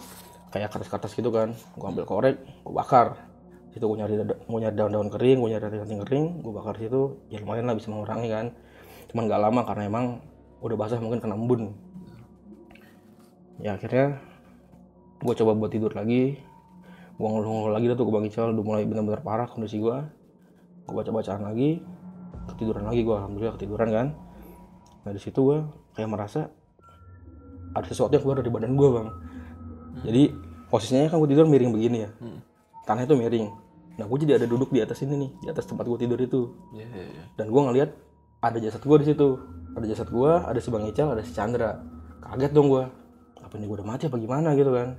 kayak kertas-kertas gitu kan. Gue ambil korek, gue bakar. Situ gue nyari daun-daun kering, gue nyari ranting kering, gue bakar situ. Ya lumayan lah bisa mengurangi kan. Cuman gak lama karena emang udah basah, mungkin kena embun. Ya akhirnya gue coba buat tidur lagi. Gue ngeluh lagi dah tuh ke Bang Ical, udah mulai benar-benar parah kondisi gue. Gue baca-bacaan lagi, ketiduran lagi gue, alhamdulillah ketiduran kan. Nah di situ gue kayak merasa ada sesuatu yang keluar dari badan gue bang. Jadi posisinya kan gue tidur miring begini ya, tanah itu miring. Nah gue jadi ada duduk di atas ini nih, di atas tempat gue tidur itu. Dan gue ngeliat ada jasad gue di situ, ada jasad gue, ada si Bang Ical, ada si Chandra. Kaget dong gue, apa ini gue udah mati apa gimana gitu kan.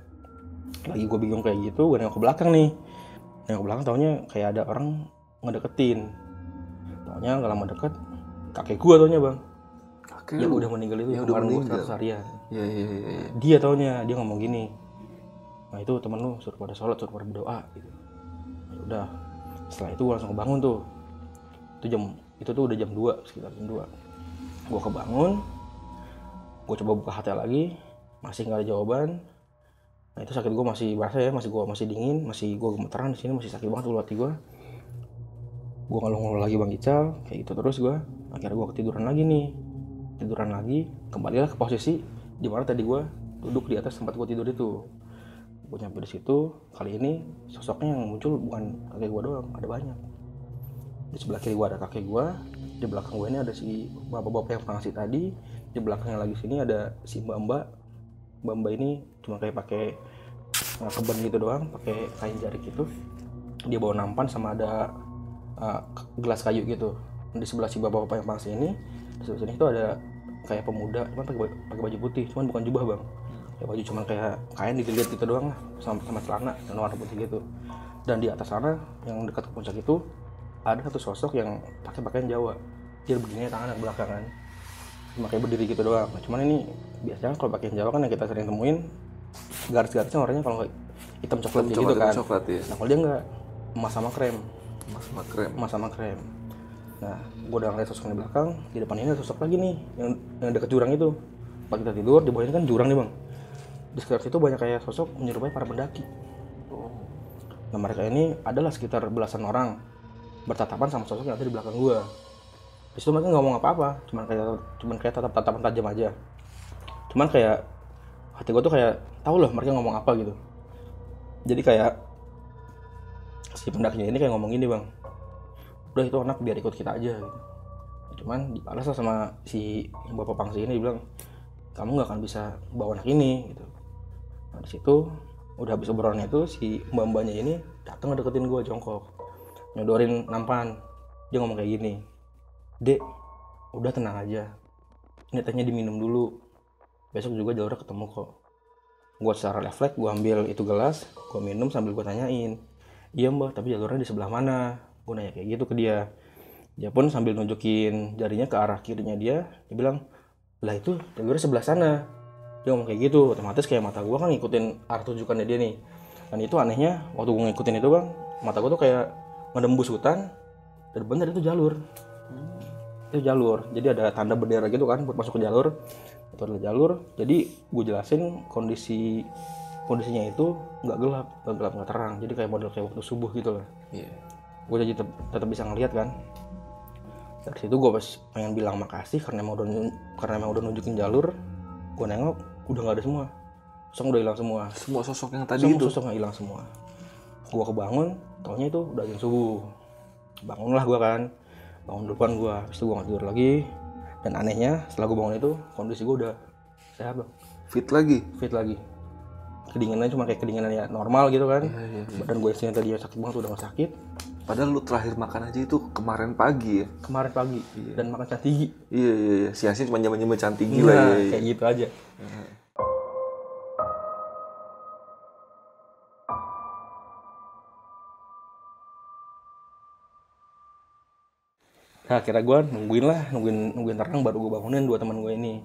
Lagi gue bingung kayak gitu, gue nengok ke belakang nih. Nengok ke belakang taunya kayak ada orang ngedeketin. Taunya gak lama deket, kakek gue taunya bang. Kakek yang udah meninggal itu, yang kemarin gue 100 harian. Iya. Dia taunya, dia ngomong gini, "Nah itu temen lu suruh pada sholat, suruh pada berdoa gitu." Ya udah, setelah itu gue langsung kebangun tuh. Itu tuh udah jam 2, sekitar jam 2. Gue kebangun, gue coba buka HT lagi, masih gak ada jawaban. Nah itu sakit gue masih berasa ya, masih dingin, masih gue gemeteran di sini, masih sakit banget tuh hati gue. Gue ngeluh lagi Bang Ical, kayak gitu terus gue. Akhirnya gue ketiduran lagi nih, kembalilah ke posisi di mana tadi gue duduk di atas tempat gue tidur itu. Gue nyampe di situ, kali ini sosoknya yang muncul bukan kakek gue doang, ada banyak. Di sebelah kiri gue ada kakek gue, di belakang gue ini ada si bapak-bapak yang pangsi tadi, di belakangnya lagi sini ada si mbak-mbak ini cuma kayak pakai keben gitu doang, pakai kain jarik gitu. Dia bawa nampan sama ada gelas kayu gitu. Di sebelah si bapak-bapak yang pangsi ini, di sebelah sini itu ada kayak pemuda, cuman pakai baju putih, cuman bukan jubah bang. Kayak baju cuman kayak kain dililit gitu doang lah, sama celana dan warna putih gitu. Dan di atas sana yang dekat ke puncak itu ada satu sosok yang pakai pakaian Jawa. Dia begini tangan ke belakangan, cuma kayak berdiri gitu doang. Nah, cuman ini biasanya kalau pakaian Jawa kan yang kita sering temuin garis-garisnya warnanya kalau hitam coklat gitu kan. Coklat, ya. Nah kalau dia enggak, emas sama krem. Nah, gue udah ngeliat sosok di belakang, di depan ini ada sosok lagi nih, yang dekat jurang itu. Pas kita tidur, di bawah ini kan jurang nih bang. Di sekitar situ banyak kayak sosok menyerupai para pendaki. Nah mereka ini adalah sekitar belasan orang, bertatapan sama sosok yang ada di belakang gue. Di situ mereka nggak ngomong apa-apa, cuman kayak tatapan tajam aja. Cuman kayak hati gue tuh kayak tahu loh mereka ngomong apa gitu. Jadi kayak si pendakinya ini kayak ngomong gini bang, "Udah itu anak biar ikut kita aja gitu." Cuman dibalas sama si bapak pangsi ini, bilang, "Kamu nggak akan bisa bawa anak ini gitu." Nah di situ udah habis obrolannya itu si mbak-mbaknya ini datang ngedeketin gue jongkok, nyodorin nampan. Dia ngomong kayak gini, "Dek, udah tenang aja, ini tehnya diminum dulu, besok juga jalurnya ketemu kok." Gue secara refleks gue ambil itu gelas, gue minum sambil gue tanyain, "Iya mbak, tapi jalurnya di sebelah mana?" Gue nanya kayak gitu ke dia. Dia pun sambil nunjukin jarinya ke arah kirinya dia bilang, "Lah itu jalurnya sebelah sana." Dia ngomong kayak gitu, otomatis kayak mata gue kan ngikutin arah tunjukannya dia nih. Dan itu anehnya, waktu gue ngikutin itu bang, mata gue tuh kayak ngedembus hutan, dan bener itu jalur. Itu jalur, jadi ada tanda bendera gitu kan buat masuk ke jalur. Itu adalah jalur, jadi gue jelasin kondisinya itu nggak gelap nggak terang, jadi kayak model kayak waktu subuh gitu lah. Gue jadi tetap bisa ngeliat kan. Dari situ gue pas pengen bilang makasih karena emang udah nunjukin jalur. Gue nengok udah nggak ada semua, sosok udah hilang semua. Semua sosok yang tadi itu sosoknya hilang semua. Gue kebangun, taunya itu udah jam subuh. Bangunlah gue kan, bangun duluan gue. Habis itu gue nggak tidur lagi. Dan anehnya setelah gue bangun itu kondisi gue udah sehat bang. Fit lagi. Kedinginannya cuma kayak kedinginan ya normal gitu kan. Badan gue yang tadi sakit banget udah nggak sakit. Padahal lu terakhir makan aja itu kemarin pagi ya? Kemarin pagi, dan makan cantigi. Iya. Siang-siang cuma nyaman cantigi lah. Kayak gitu aja. Nah, akhirnya gue nungguin terang baru gue bangunin dua teman gue ini.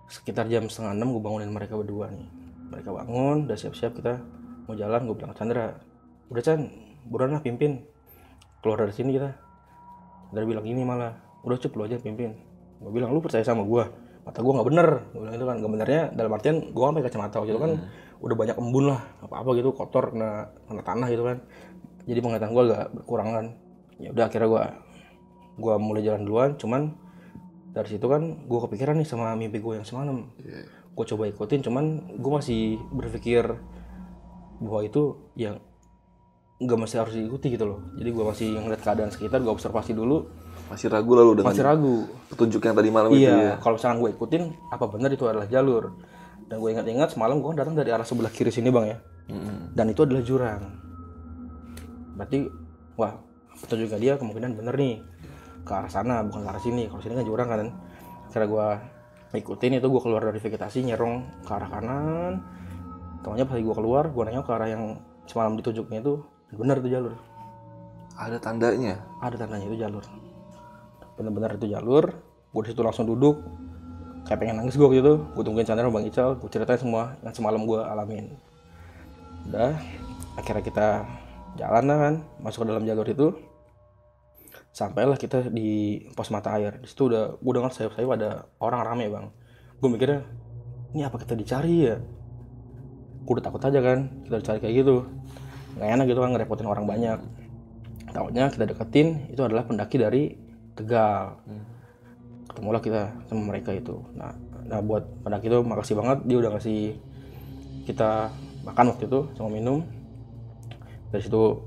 Sekitar jam 5:30 gue bangunin mereka berdua nih. Mereka bangun, udah siap-siap kita mau jalan. Gue bilang, Chandra, udah Chan, buruan lah pimpin, keluar dari sini kita. Chandra bilang gini malah, udah Cup lu aja pimpin. Gue bilang, lu percaya sama gue? Mata gue nggak bener. Gue bilang itu kan nggak benernya dalam artian gue kan pakai kacamata gitu kan, udah banyak embun lah, apa gitu kotor kena tanah gitu kan. Jadi penglihatan gue agak berkurang kan. Ya udah akhirnya gue mulai jalan duluan. Cuman dari situ kan gue kepikiran nih sama mimpi gue yang semalam. Gue coba ikutin, cuman gue masih berpikir bahwa itu yang nggak mesti harus diikuti gitu loh. Jadi gue masih ngeliat keadaan sekitar, gue observasi dulu. Masih ragu lalu dengan Masih ragu. petunjuk yang tadi malam itu ya. Iya, kalau misalkan gue ikutin, apa benar itu adalah jalur. Dan gue ingat-ingat semalam gue datang dari arah sebelah kiri sini bang ya. Dan itu adalah jurang. Berarti, wah petunjuknya dia kemungkinan bener nih. Ke arah sana, bukan ke arah sini. Kalau sini kan jurang kan. Akhirnya gue ikutin itu, gue keluar dari vegetasi, nyerong ke arah kanan. Taunya pas gue keluar, gue nengok ke arah yang semalam ditunjuknya itu, bener itu jalur. Ada tandanya? Ada tandanya itu jalur. Bener-bener itu jalur. Gue disitu langsung duduk, kayak pengen nangis gue gitu. Gue tungguin Chandra sama Bang Ical, gue ceritain semua yang semalam gue alamin. Udah, akhirnya kita jalan lah kan, masuk ke dalam jalur itu. Sampailah kita di pos mata air. Di situ udah gue dengar sayap-sayap ada orang rame bang. Gue mikirnya, ini apa kita dicari ya? Gue udah takut aja kan, kita dicari kayak gitu. Nggak enak gitu kan, ngerepotin orang banyak. Takutnya kita deketin, itu adalah pendaki dari Tegal. Ketemulah kita sama mereka itu. Nah buat pendaki itu makasih banget, dia udah ngasih kita makan waktu itu sama minum. Dari situ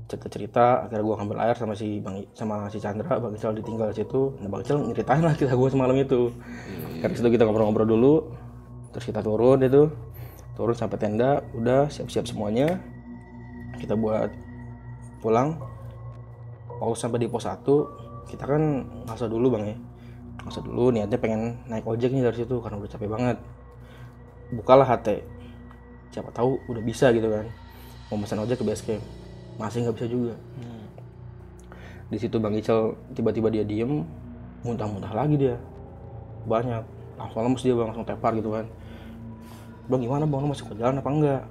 cerita-cerita, akhirnya gue ngambil air sama si Chandra. Bang Ical ditinggal di situ. Nah Bang Ical nyeritain lah kita gue semalam itu. Dari situ kita ngobrol-ngobrol dulu, terus kita turun sampai tenda, udah siap-siap semuanya. Kita buat pulang. Pause sampai di pos 1, kita kan ngaso dulu bang ya. Ngaso dulu, niatnya pengen naik ojek nih dari situ karena udah capek banget. Bukalah HT, siapa tahu udah bisa gitu kan. Mau pesan ojek ke base camp, masih nggak bisa juga. Di situ Bang Ical tiba-tiba dia diem, muntah-muntah lagi dia, banyak. Langsung lemes dia bang, langsung tepar gitu kan. Bang gimana bang, lu masih kuat jalan apa enggak?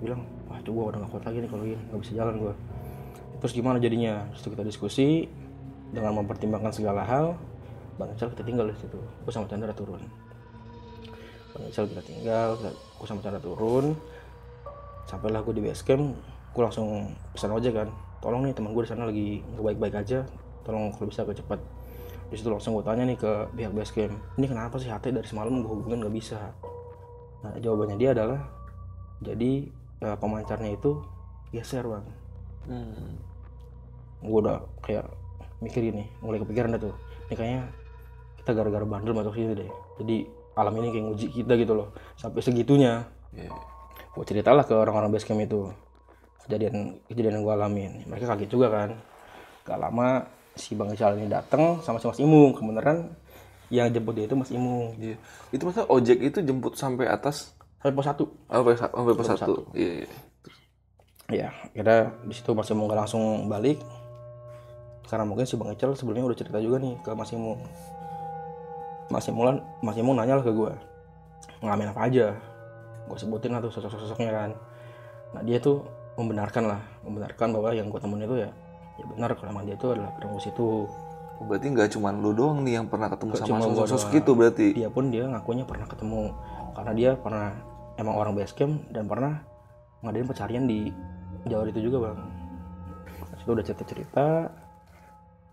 Bilang, wah itu gue udah gak kuat lagi nih kalau gini, gak bisa jalan gue. Terus gimana jadinya? Terus kita diskusi dengan mempertimbangkan segala hal. Bang Ical kita tinggal di situ, gue sama Chandra turun. Bang Ical kita tinggal, gue sama Chandra turun. Sampailah gue di base camp, gue langsung pesan ojek kan. Tolong nih teman gue di sana lagi nggak baik-baik aja, tolong kalau bisa cepet. Di situ langsung gue tanya nih ke pihak base camp, ini kenapa sih HT dari semalam gue hubungin nggak bisa? Nah jawabannya dia adalah, jadi pemancarnya itu geser bang. Gue udah kayak mikir gini, mulai kepikiran dah tuh, ini kayaknya kita gara-gara bandel masuk sini deh. Jadi alam ini kayak nguji kita gitu loh, sampai segitunya. Gue ceritalah ke orang-orang base camp itu kejadian yang gue alamin. Mereka kaget juga kan. Gak lama si Bang Ical ini datang sama si Mas Imung. Kebenaran yang jemput dia itu Mas Imung. Iya. Itu maksudnya ojek itu jemput sampai atas? Sampai pos 1. Sampai pos 1. Iya. Iya, kira di situ Mas Imung gak langsung balik. Karena mungkin si Bang Ical sebelumnya udah cerita juga nih ke Mas Imung. Mas Imung nanya lah ke gue, ngalamin apa aja. Gue sebutin lah tuh sosok-sosoknya kan. Nah dia tuh membenarkan bahwa yang gue temuin itu ya benar kalau emang dia itu adalah penembus itu. Berarti nggak cuma lu doang nih yang pernah ketemu sama sosok-sosok itu berarti? Dia pun dia ngakunya pernah ketemu, karena dia pernah emang orang base camp dan pernah ngadain pencarian di jalur itu juga bang. Dari situ udah cerita.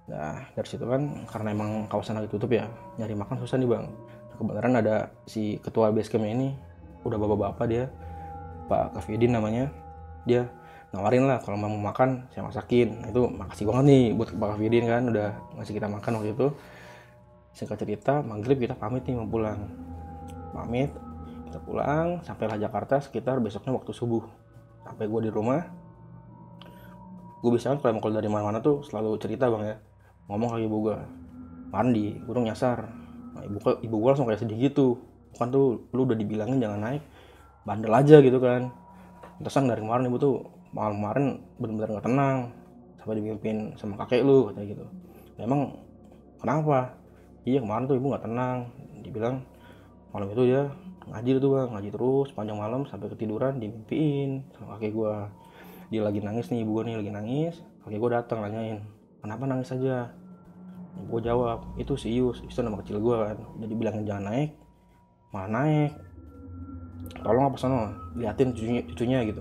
Nah dari situ kan karena emang kawasan lagi tutup ya, nyari makan susah nih bang. Kebenaran ada si ketua base camp ini, udah bapak-bapak dia, Pak Kafidin namanya. Dia nawarin lah kalau mau makan saya masakin. Itu makasih banget nih buat Pak Kafidin kan udah ngasih kita makan waktu itu. Singkat cerita, maghrib kita pamit nih mau pulang. Kita pulang, sampailah Jakarta sekitar besoknya waktu subuh. Sampai gue di rumah, gue bisa kan kalau dari mana-mana tuh selalu cerita bang ya, ngomong ke ibu gue, mandi, gunung nyasar. Nah, ibu gue langsung kayak sedih gitu. Bukan tuh, lu udah dibilangin jangan naik, bandel aja gitu kan. Terusan dari kemarin ibu tuh malam kemarin bener-bener gak tenang. sampai dimimpin sama kakek lu, katanya gitu. Emang kenapa? Iya kemarin tuh ibu nggak tenang, dibilang malam itu dia ngaji tuh bang, ngaji terus panjang malam sampai ketiduran dimimpiin sama kakek gua. Dia lagi nangis nih, ibu gua nih lagi nangis, kakek gua datang nanyain kenapa nangis aja. Gue jawab itu si Ius, itu nama kecil gue kan. Jadi bilangin jangan naik, malah naik. Tolong apa sono, liatin cucunya gitu.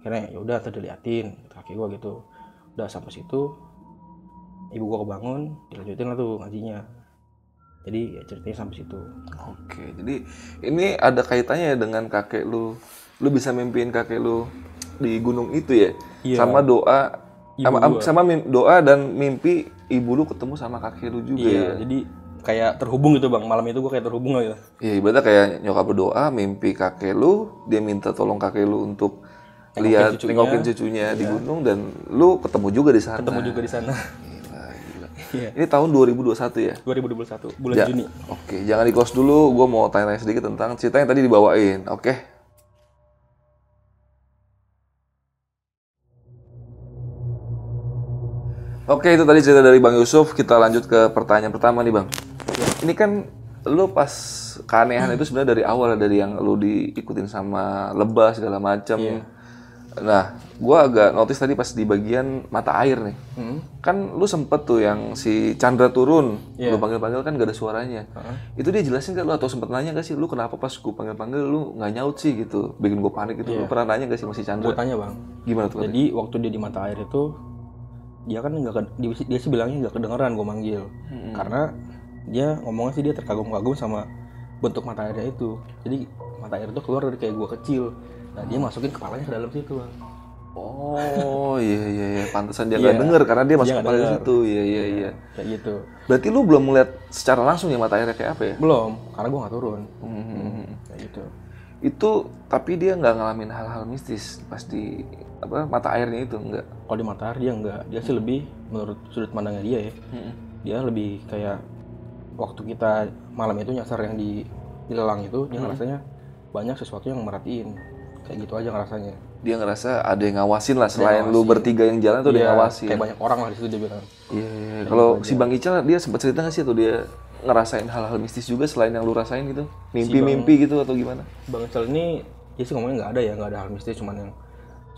Akhirnya ya udah tadi liatin kakek gue gitu. Udah sampai situ, ibu gue kebangun, dilanjutin lah tuh ngajinya. Jadi ya ceritanya sampai situ. Oke, jadi ini ada kaitannya dengan kakek lu. Lu bisa mimpiin kakek lu di gunung itu ya? Iya. Sama doa, Ibu doa dan mimpi ibu lu ketemu sama kakek lu juga iya, ya? jadi kayak terhubung gitu bang. Malam itu gue kayak terhubung gitu. Iya, ibaratnya kayak nyokap berdoa, mimpi kakek lu, dia minta tolong kakek lu untuk nengokin cucunya di gunung, dan lu ketemu juga di sana. Ketemu juga di sana. Gila. Iya. Ini tahun 2021 ya? 2021 bulan Juni. Oke, jangan di close dulu. Gue mau tanya sedikit tentang cerita yang tadi dibawain. Oke. Oke, itu tadi cerita dari Bang Yusuf. Kita lanjut ke pertanyaan pertama nih, Bang. Ini kan lu pas keanehan itu sebenarnya dari awal, dari yang lu diikutin sama lebah segala macam. Nah, gua agak notice tadi pas di bagian mata air nih. Kan lu sempet tuh yang si Chandra turun, lu panggil-panggil kan gak ada suaranya. Itu dia jelasin gak lu, atau sempet nanya gak sih lu kenapa pas gua panggil-panggil lu nggak nyaut sih gitu, bikin gua panik gitu. Lu pernah nanya gak sih sama si Chandra? Gue tanya bang. Gimana tuh? Jadi waktu dia di mata air itu, dia kan dia sih bilangnya nggak kedengeran gue manggil, karena dia ngomongnya sih dia terkagum-kagum sama bentuk mata airnya itu. Jadi mata air itu keluar dari kayak gue kecil, nah dia masukin kepalanya ke dalam situ bang. Oh iya, pantesan dia nggak denger karena dia masuk kepala di situ. Iya. Kayak gitu. Berarti lu belum melihat secara langsung ya mata airnya kayak apa ya? Belum, karena gue nggak turun. Kayak gitu. Itu tapi dia nggak ngalamin hal-hal mistis pas di mata airnya itu, enggak? Kalau di mata air dia enggak, dia sih lebih menurut sudut pandangnya dia ya. Dia lebih kayak waktu kita malam itu nyasar yang di lelang itu, dia ngerasanya banyak sesuatu yang merhatiin. Kayak gitu aja ngerasanya. Dia ngerasa ada yang ngawasin lah, selain lu bertiga yang jalan tuh ada yang ngawasin. Kayak banyak orang lah di situ dia bilang. Iya. Kalau si Bang Ical dia sempat cerita nggak sih, atau dia ngerasain hal-hal mistis juga selain yang lu rasain gitu? Mimpi-mimpi gitu atau gimana? Bang Ical ini dia sih ngomongnya nggak ada ya, nggak ada hal mistis, cuman yang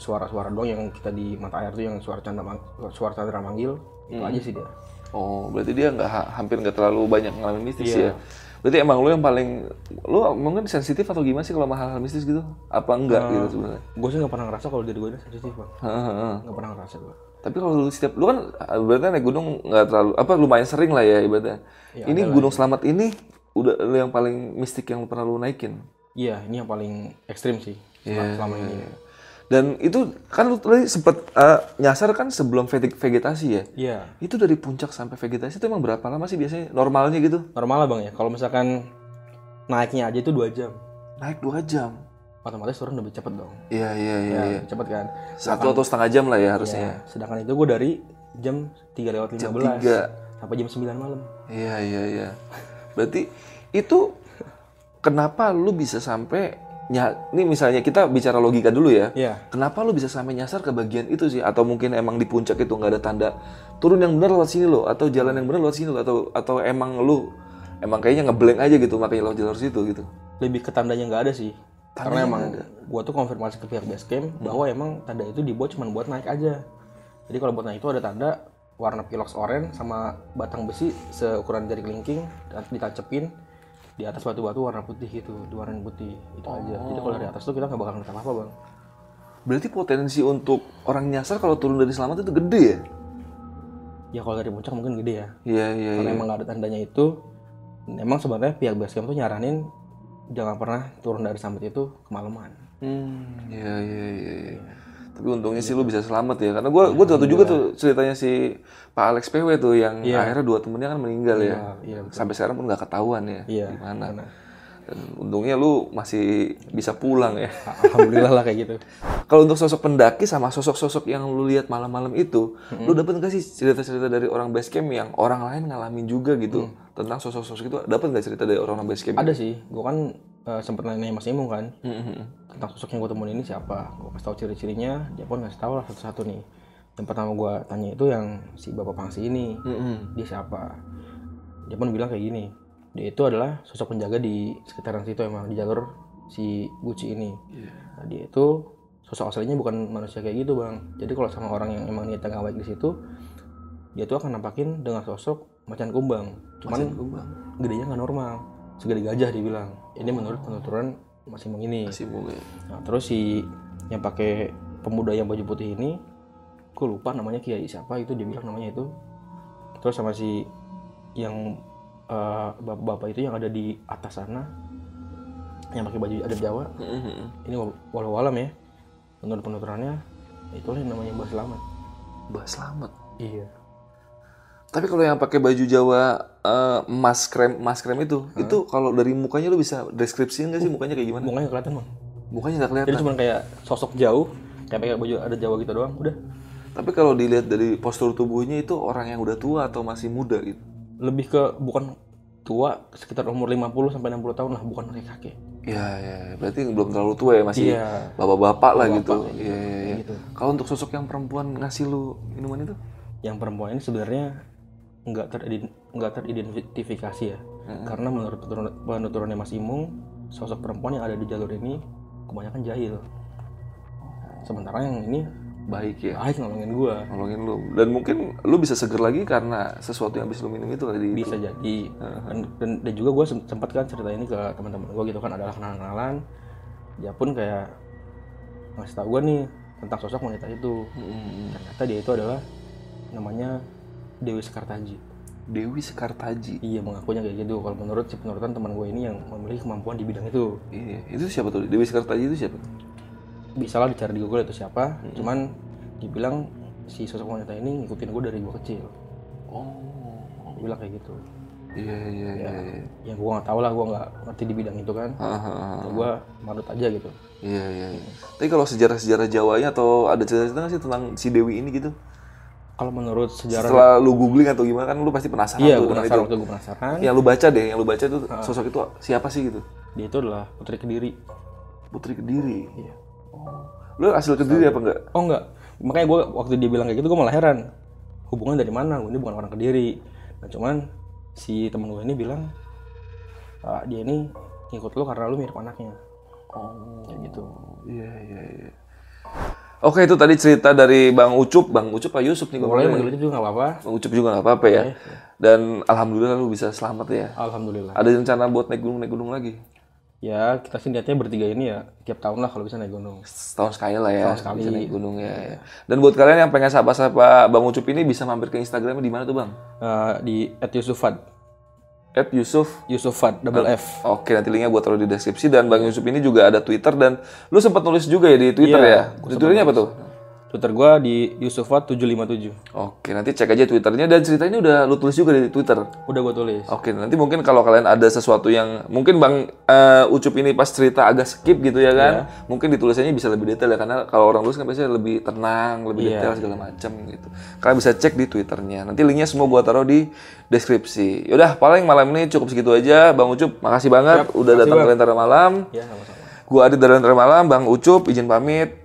suara-suara doang yang kita di mata air tuh, yang suara Chandra manggil itu aja sih dia. Oh, berarti dia hampir nggak terlalu banyak ngalamin mistis ya? Berarti emang lu yang paling, lu mungkin sensitif atau gimana sih kalau sama hal-hal mistis gitu? Apa enggak gitu sebenarnya? Gue sih nggak pernah ngerasa kalau diri gue ini sensitif bang. Nggak pernah ngerasa gue. Tapi kalau lu kan berarti naik gunung nggak terlalu lumayan sering lah ya ibaratnya. Ya, ini Gunung Slamet ini udah yang paling mistik yang pernah lu naikin? Iya, ini yang paling ekstrim sih selama ini. Dan itu kan lu tadi sempet nyasar kan sebelum vegetasi ya? Iya. Itu dari puncak sampai vegetasi itu emang berapa lama sih biasanya normalnya gitu? Normal lah bang ya, kalau misalkan naiknya aja itu 2 jam. Naik 2 jam? Otomatis turun lebih cepet dong. Iya. Cepet kan? 1 atau setengah jam lah ya harusnya. Ya, sedangkan itu gue dari jam 3:15 sampai jam 9 malam. Iya. Berarti itu kenapa lu bisa sampai ini misalnya kita bicara logika dulu ya. Kenapa lu bisa sampai nyasar ke bagian itu sih? Atau mungkin emang di puncak itu nggak ada tanda turun yang benar lewat sini loh, atau jalan yang benar lewat sini loh, atau emang lu kayaknya ngeblank aja gitu makanya lewat jalur situ gitu? Lebih ke tandanya nggak ada sih. Karena emang gua tuh konfirmasi ke pihak base camp bahwa emang tanda itu dibuat cuma buat naik aja. Jadi kalau buat naik itu ada tanda warna pilox oranye sama batang besi seukuran jari kelingking dan ditacepin di atas batu-batu warna putih gitu, diwarnain putih itu aja. Jadi kalau dari atas tuh kita nggak bakal ngeliat apa-apa bang. Berarti potensi untuk orang nyasar kalau turun dari Slamet itu gede ya? Ya kalau dari puncak mungkin gede ya. Iya. Karena emang nggak ada tandanya itu. Emang sebenarnya pihak base camp tuh nyaranin jangan pernah turun dari summit itu kemalaman. Iya. Tapi untungnya sih lu bisa selamat ya, karena gue tahu juga tuh ceritanya si Pak Alex PW tuh yang akhirnya 2 temennya kan meninggal ya. Sampai sekarang pun nggak ketahuan ya gimana. Dan untungnya lu masih bisa pulang ya. Alhamdulillah lah kayak gitu. Kalau untuk sosok pendaki sama sosok-sosok yang lu lihat malam-malam itu, lu dapet nggak sih cerita-cerita dari orang base camp yang orang lain ngalamin juga gitu tentang sosok-sosok itu? Dapat nggak cerita dari orang base camp? Ada sih, gue kan sempet nanya Mas Imung kan tentang sosok yang gue temuin ini siapa. Gue kasih tahu ciri-cirinya, dia pun ngasih tahu lah satu-satu nih. Yang pertama gue tanya itu yang si Bapak Pangsi ini, dia siapa? Dia pun bilang kayak gini, dia itu adalah sosok penjaga di sekitaran situ emang, di jalur si Gucci ini. Nah, dia itu sosok aslinya bukan manusia kayak gitu bang. Jadi kalau sama orang yang emang niatnya nggak baik di situ, dia tuh akan nampakin dengan sosok macan kumbang. Cuman gedenya nggak normal, segede gajah dibilang. Ini menurut penuturan Mas Imung ini. Nah, terus si yang pakai pemuda yang baju putih ini, gue lupa namanya Kiai siapa itu, dia bilang namanya itu. Terus sama si yang bapak-bapak itu yang ada di atas sana, yang pakai baju adat Jawa, ini walau alam ya, menurut penuturannya itulah yang namanya Mbah Slamet. Mbah Slamet. Iya. Tapi kalau yang pakai baju Jawa mas krem itu kalau dari mukanya lu bisa deskripsiin nggak sih mukanya kayak gimana? Mukanya nggak kelihatan bang. Mukanya nggak kelihatan. Jadi cuma kayak sosok jauh, kayak pakai baju adat Jawa gitu doang, udah. Tapi kalau dilihat dari postur tubuhnya itu orang yang udah tua atau masih muda gitu? Lebih ke bukan tua, sekitar umur 50 sampai 60 tahun lah, bukan kakek. Ya, berarti belum terlalu tua ya, masih bapak-bapak lah gitu. Iya. Gitu. Kalau untuk sosok yang perempuan ngasih lu minuman itu? Yang perempuan ini sebenarnya nggak teridentifikasi ya, karena menurut penuturannya Mas Imung, sosok perempuan yang ada di jalur ini kebanyakan jahil. Sementara yang ini baik ya, baik nolongin lu, dan mungkin lu bisa seger lagi karena sesuatu yang habis lu minum itu tadi. Bisa itu. Jadi dan juga gue sempat kan cerita ini ke teman-teman gue gitu kan, adalah kenalan, dia pun kayak ngasih tau gue nih tentang sosok wanita itu. Ternyata dia itu adalah namanya Dewi Sekartaji. Dewi Sekartaji. Iya, mengakunya kayak gitu. Kalau menurut si penurutan teman gue ini yang memiliki kemampuan di bidang itu. Iya, itu siapa tuh? Dewi Sekartaji itu siapa? Bisa lah dicari di Google itu siapa. Cuman dibilang si sosok wanita ini ngikutin gue dari gue kecil. Dia bilang kayak gitu. Iya. Yang gue nggak tahu lah, gue nggak ngerti di bidang itu kan. Gue manut aja gitu. Iya. Tapi kalau sejarah Jawanya atau ada cerita-cerita nggak sih tentang si Dewi ini gitu? Kalau menurut sejarah, setelah lu googling atau gimana kan lu pasti penasaran. Iya, tuh, gue penasaran. Yang lu baca tuh sosok itu siapa sih gitu? Dia itu adalah Putri Kediri. Putri Kediri. Iya. Lu asli Kediri apa enggak? Oh enggak. Makanya gue waktu dia bilang kayak gitu gue malah heran. Hubungannya dari mana? Ini bukan orang Kediri. Nah cuman si temen gue ini bilang dia ini ngikut lu karena lu mirip anaknya. Kayak gitu. Iya. Oke, itu tadi cerita dari Bang Ucup Pak Yusuf nih. Boleh manggil Ucup juga nggak apa-apa. Bang Ucup juga nggak apa-apa ya. Dan alhamdulillah lu bisa selamat ya. Alhamdulillah. Ada rencana buat naik gunung lagi? Ya kita sih niatnya bertiga ini ya tiap tahun lah kalau bisa naik gunung. Setahun sekali lah ya. Setahun sekali. Bisa naik gunung ya. Dan buat kalian yang pengen sapa-sapa Bang Ucup ini bisa mampir ke Instagramnya di mana tuh Bang? Di @yusufad. @yusufad double F. Oke, nanti linknya buat taruh di deskripsi. Dan Bang Yusuf ini juga ada Twitter dan lu sempat nulis juga ya di Twitter ya. Twitternya apa tuh? Twitter gue di Yusufat757. Oke, nanti cek aja Twitternya. Dan cerita ini udah lu tulis juga di Twitter? Udah gue tulis. Oke, nanti mungkin kalau kalian ada sesuatu yang mungkin Bang Ucup ini pas cerita agak skip gitu ya kan, mungkin ditulisannya bisa lebih detail ya, karena kalau orang tulis kan biasanya lebih tenang, lebih detail segala macam gitu. Kalian bisa cek di Twitternya. Nanti linknya semua buat taruh di deskripsi. Yaudah, paling malam ini cukup segitu aja. Bang Ucup, makasih banget udah datang ke Lentera Malam. Ya, sama-sama. Gua Adit dari Lentera Malam, Bang Ucup izin pamit.